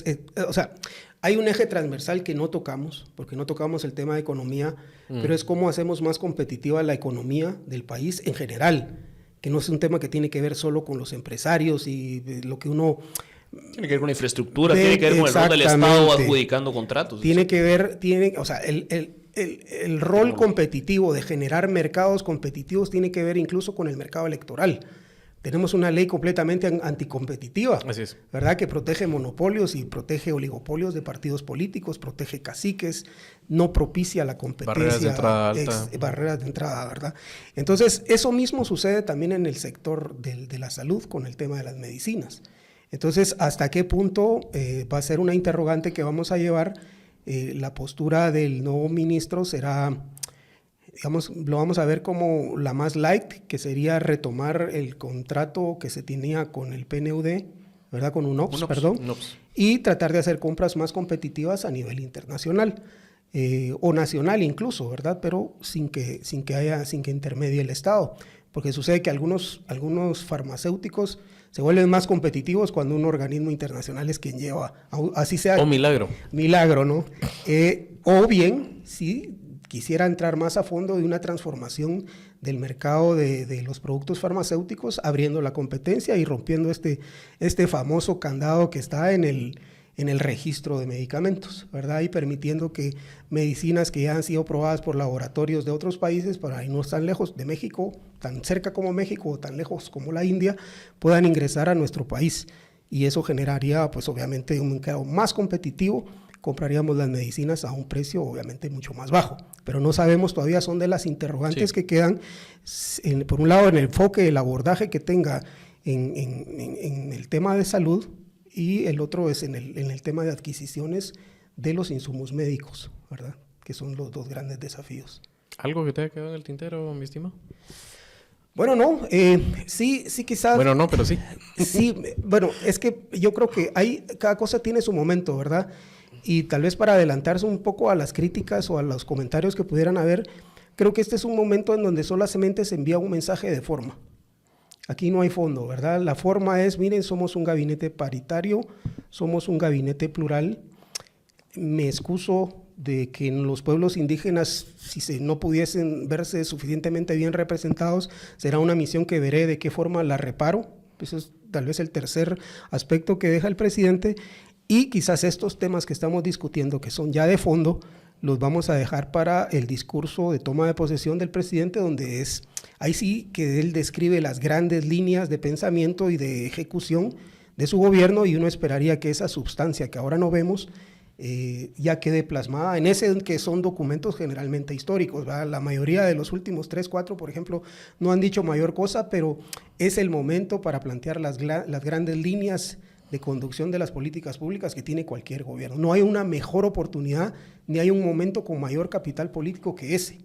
Speaker 2: o sea, hay un eje transversal que no tocamos, porque no tocamos el tema de economía, pero es cómo hacemos más competitiva la economía del país en general, que no es un tema que tiene que ver solo con los empresarios y lo que uno...
Speaker 3: Tiene que ver con la infraestructura, tiene que ver con el rol del Estado adjudicando contratos.
Speaker 2: Tiene que ver, o sea, el rol competitivo de generar mercados competitivos tiene que ver incluso con el mercado electoral. Tenemos una ley completamente anticompetitiva,
Speaker 1: así es,
Speaker 2: ¿verdad? Que protege monopolios y protege oligopolios de partidos políticos, protege caciques, no propicia la competencia.
Speaker 1: Barreras de entrada alta.
Speaker 2: Barreras de entrada, ¿verdad? Entonces, eso mismo sucede también en el sector de la salud con el tema de las medicinas. Entonces, ¿hasta qué punto va a ser una interrogante que vamos a llevar? La postura del nuevo ministro será, digamos, lo vamos a ver como la más light, que sería retomar el contrato que se tenía con el PNUD, ¿verdad? Con UNOPS, perdón, y tratar de hacer compras más competitivas a nivel internacional o nacional incluso, ¿verdad? Pero sin que intermedie el Estado, porque sucede que algunos farmacéuticos se vuelven más competitivos cuando un organismo internacional es quien lleva, así sea.
Speaker 1: O milagro.
Speaker 2: Milagro, ¿no? O bien, si quisiera entrar más a fondo de una transformación del mercado de los productos farmacéuticos, abriendo la competencia y rompiendo este famoso candado que está en el registro de medicamentos, ¿verdad? Y permitiendo que medicinas que ya han sido probadas por laboratorios de otros países, para ahí no tan lejos de México, tan cerca como México o tan lejos como la India, puedan ingresar a nuestro país. Y eso generaría, pues obviamente, un mercado más competitivo. Compraríamos las medicinas a un precio obviamente mucho más bajo. Pero no sabemos todavía, son de las interrogantes que quedan, por un lado, en el enfoque, el abordaje que tenga en el tema de salud, y el otro es en el tema de adquisiciones de los insumos médicos, ¿verdad? Que son los dos grandes desafíos.
Speaker 1: ¿Algo que te haya quedado en el tintero, mi estimado?
Speaker 2: Bueno, no, sí quizás...
Speaker 1: Bueno, no, pero sí.
Speaker 2: Sí, bueno, es que yo creo que cada cosa tiene su momento, ¿verdad? Y tal vez para adelantarse un poco a las críticas o a los comentarios que pudieran haber, creo que este es un momento en donde solamente se envía un mensaje de forma. Aquí no hay fondo, ¿verdad? La forma es, miren, somos un gabinete paritario, somos un gabinete plural. Me excuso de que en los pueblos indígenas, si no pudiesen verse suficientemente bien representados, será una misión que veré de qué forma la reparo. Eso es tal vez el tercer aspecto que deja el presidente, y quizás estos temas que estamos discutiendo, que son ya de fondo, los vamos a dejar para el discurso de toma de posesión del presidente, donde ahí sí que él describe las grandes líneas de pensamiento y de ejecución de su gobierno, y uno esperaría que esa sustancia que ahora no vemos ya quede plasmada en ese que son documentos generalmente históricos, ¿verdad? La mayoría de los últimos 3, 4, por ejemplo, no han dicho mayor cosa, pero es el momento para plantear las grandes líneas de conducción de las políticas públicas que tiene cualquier gobierno. No hay una mejor oportunidad, ni hay un momento con mayor capital político que ese.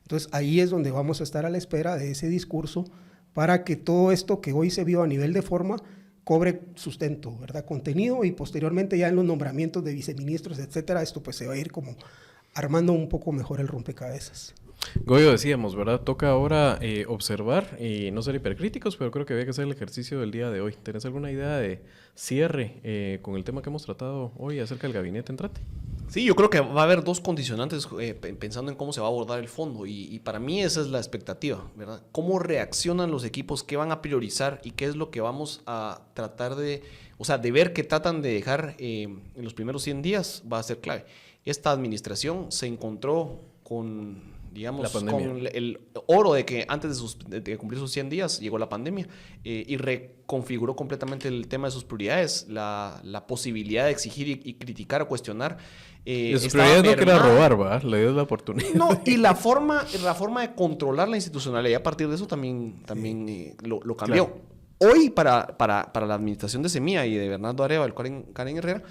Speaker 2: Entonces ahí es donde vamos a estar a la espera de ese discurso para que todo esto que hoy se vio a nivel de forma cobre sustento, ¿verdad? Contenido, y posteriormente ya en los nombramientos de viceministros, etcétera, esto pues se va a ir como armando un poco mejor el rompecabezas.
Speaker 1: Goyo, decíamos, ¿verdad? Toca ahora observar y no ser hipercríticos, pero creo que había que hacer el ejercicio del día de hoy. ¿Tenés alguna idea de cierre con el tema que hemos tratado hoy acerca del gabinete entrante?
Speaker 3: Sí, yo creo que va a haber dos condicionantes pensando en cómo se va a abordar el fondo, y para mí esa es la expectativa, ¿verdad? ¿Cómo reaccionan los equipos? ¿Qué van a priorizar? ¿Y qué es lo que vamos a tratar de ver qué tratan de dejar en los primeros 100 días? Va a ser clave. Esta administración se encontró con, digamos, con el oro de que antes de cumplir sus 100 días llegó la pandemia, y reconfiguró completamente el tema de sus prioridades, la posibilidad de exigir y criticar o cuestionar.
Speaker 1: Sus prioridades no quería robar, ¿va? Le dio la oportunidad.
Speaker 3: No, y la forma de controlar la institucionalidad a partir de eso también lo cambió. Claro. Hoy, para la administración de Semilla y de Bernardo Arevalo, Karen Herrera,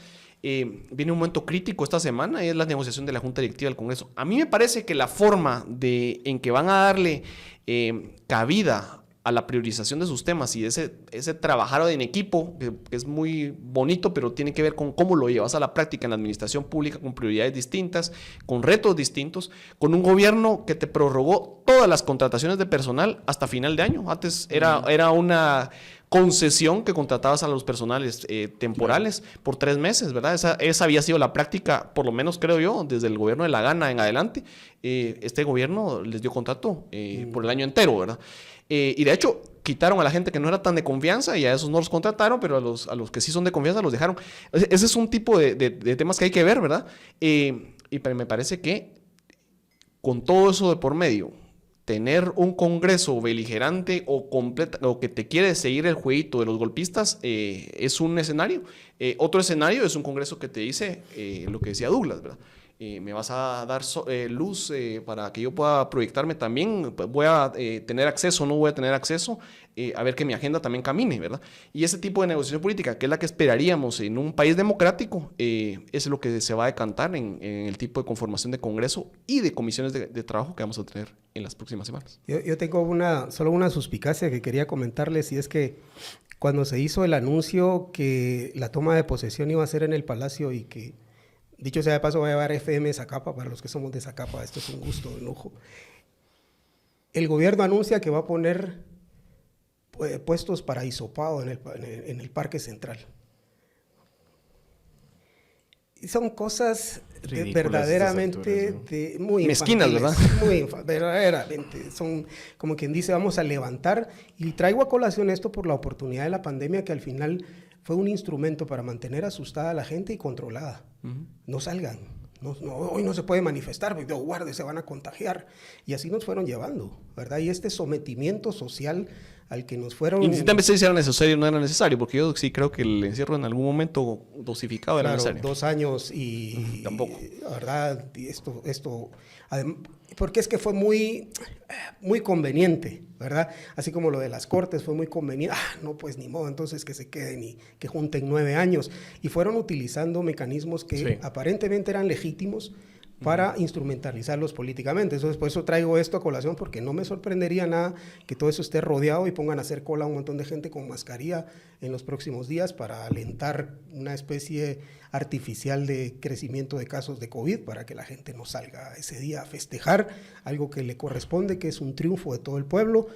Speaker 3: viene un momento crítico esta semana, y es la negociación de la Junta Directiva del Congreso. A mí me parece que la forma en que van a darle cabida a la priorización de sus temas y ese trabajar en equipo, que es muy bonito, pero tiene que ver con cómo lo llevas a la práctica en la administración pública, con prioridades distintas, con retos distintos, con un gobierno que te prorrogó todas las contrataciones de personal hasta final de año. Antes era una concesión que contratabas a los personales temporales por 3 meses, ¿verdad? Esa había sido la práctica, por lo menos creo yo, desde el gobierno de La Gana en adelante. Este gobierno les dio contrato por el año entero, ¿verdad? Y de hecho quitaron a la gente que no era tan de confianza, y a esos no los contrataron, pero a los que sí son de confianza los dejaron. Ese es un tipo de temas que hay que ver, ¿verdad? Y me parece que con todo eso de por medio, tener un Congreso beligerante o que te quiere seguir el jueguito de los golpistas es un escenario. Otro escenario es un Congreso que te dice lo que decía Douglas, ¿verdad? Me vas a dar luz para que yo pueda proyectarme también, voy a tener acceso, no voy a tener acceso, a ver que mi agenda también camine, ¿verdad? Y ese tipo de negociación política, que es la que esperaríamos en un país democrático, es lo que se va a decantar en el tipo de conformación de Congreso y de comisiones de trabajo que vamos a tener en las próximas semanas.
Speaker 2: Yo tengo solo una suspicacia que quería comentarles, y es que cuando se hizo el anuncio que la toma de posesión iba a ser en el Palacio, y que, dicho sea de paso, voy a llevar FM Zacapa para los que somos de Zacapa, esto es un gusto, un lujo. El gobierno anuncia que va a poner puestos para hisopado en el Parque Central. Y son cosas verdaderamente muy
Speaker 3: mezquinas, ¿verdad?
Speaker 2: Verdaderamente. Son, como quien dice, vamos a levantar. Y traigo a colación esto por la oportunidad de la pandemia, que al final fue un instrumento para mantener asustada a la gente y controlada. No salgan. Hoy no se puede manifestar, porque guarde, se van a contagiar. Y así nos fueron llevando, ¿verdad? Y este sometimiento social al que nos fueron...
Speaker 3: Y también si era necesario o no era necesario, porque yo sí creo que el encierro en algún momento dosificado era necesario.
Speaker 2: 2 años y...
Speaker 3: Tampoco.
Speaker 2: ¿Verdad? Y esto porque es que fue muy conveniente, ¿verdad? Así como lo de las cortes fue muy conveniente. No, pues ni modo, entonces que se queden y que junten 9 años. Y fueron utilizando mecanismos que aparentemente eran legítimos para instrumentalizarlos políticamente. Entonces, por eso traigo esto a colación, porque no me sorprendería nada que todo eso esté rodeado y pongan a hacer cola a un montón de gente con mascarilla en los próximos días para alentar una especie artificial de crecimiento de casos de COVID, para que la gente no salga ese día a festejar algo que le corresponde, que es un triunfo de todo el pueblo,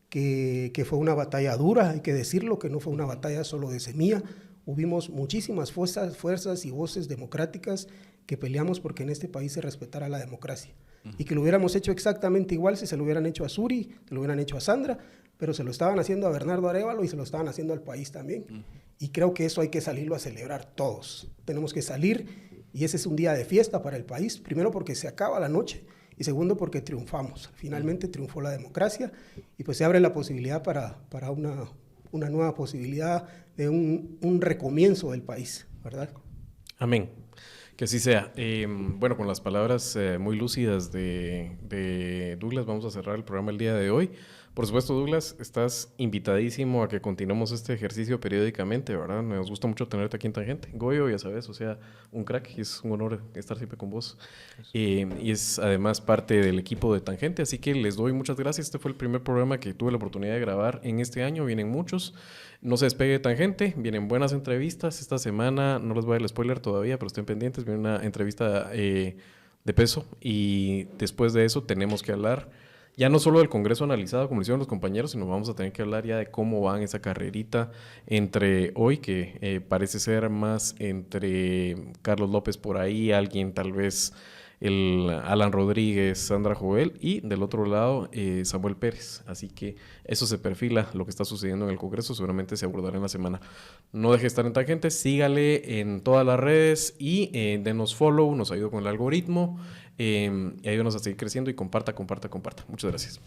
Speaker 2: que fue una batalla dura, hay que decirlo, que no fue una batalla solo de Semilla, hubimos muchísimas fuerzas y voces democráticas que peleamos porque en este país se respetara la democracia. Y que lo hubiéramos hecho exactamente igual si se lo hubieran hecho a Suri, se lo hubieran hecho a Sandra, pero se lo estaban haciendo a Bernardo Arévalo y se lo estaban haciendo al país también. Y creo que eso hay que salirlo a celebrar todos. Tenemos que salir y ese es un día de fiesta para el país, primero porque se acaba la noche y segundo porque triunfamos. Finalmente triunfó la democracia y pues se abre la posibilidad para una nueva posibilidad de un recomienzo del país, ¿verdad?
Speaker 1: Amén. Que así sea. Bueno, con las palabras muy lúcidas de Douglas, vamos a cerrar el programa el día de hoy. Por supuesto, Douglas, estás invitadísimo a que continuemos este ejercicio periódicamente, ¿verdad? Nos gusta mucho tenerte aquí en Tangente. Goyo, ya sabes, o sea, un crack, y es un honor estar siempre con vos. Y es además parte del equipo de Tangente, así que les doy muchas gracias. Este fue el primer programa que tuve la oportunidad de grabar en este año, vienen muchos. No se despegue de Tangente, vienen buenas entrevistas. Esta semana, no les voy a dar el spoiler todavía, pero estén pendientes, viene una entrevista de peso y después de eso tenemos que hablar ya no solo del Congreso analizado, como hicieron los compañeros, sino vamos a tener que hablar ya de cómo van esa carrerita entre hoy, que parece ser más entre Carlos López por ahí, alguien tal vez el Alan Rodríguez, Sandra Jovel y del otro lado Samuel Pérez. Así que eso se perfila, lo que está sucediendo en el Congreso, seguramente se abordará en la semana. No deje de estar en Tangente, sígale en todas las redes y denos follow, nos ayuda con el algoritmo. Y ayúdanos a seguir creciendo y comparta. Muchas gracias.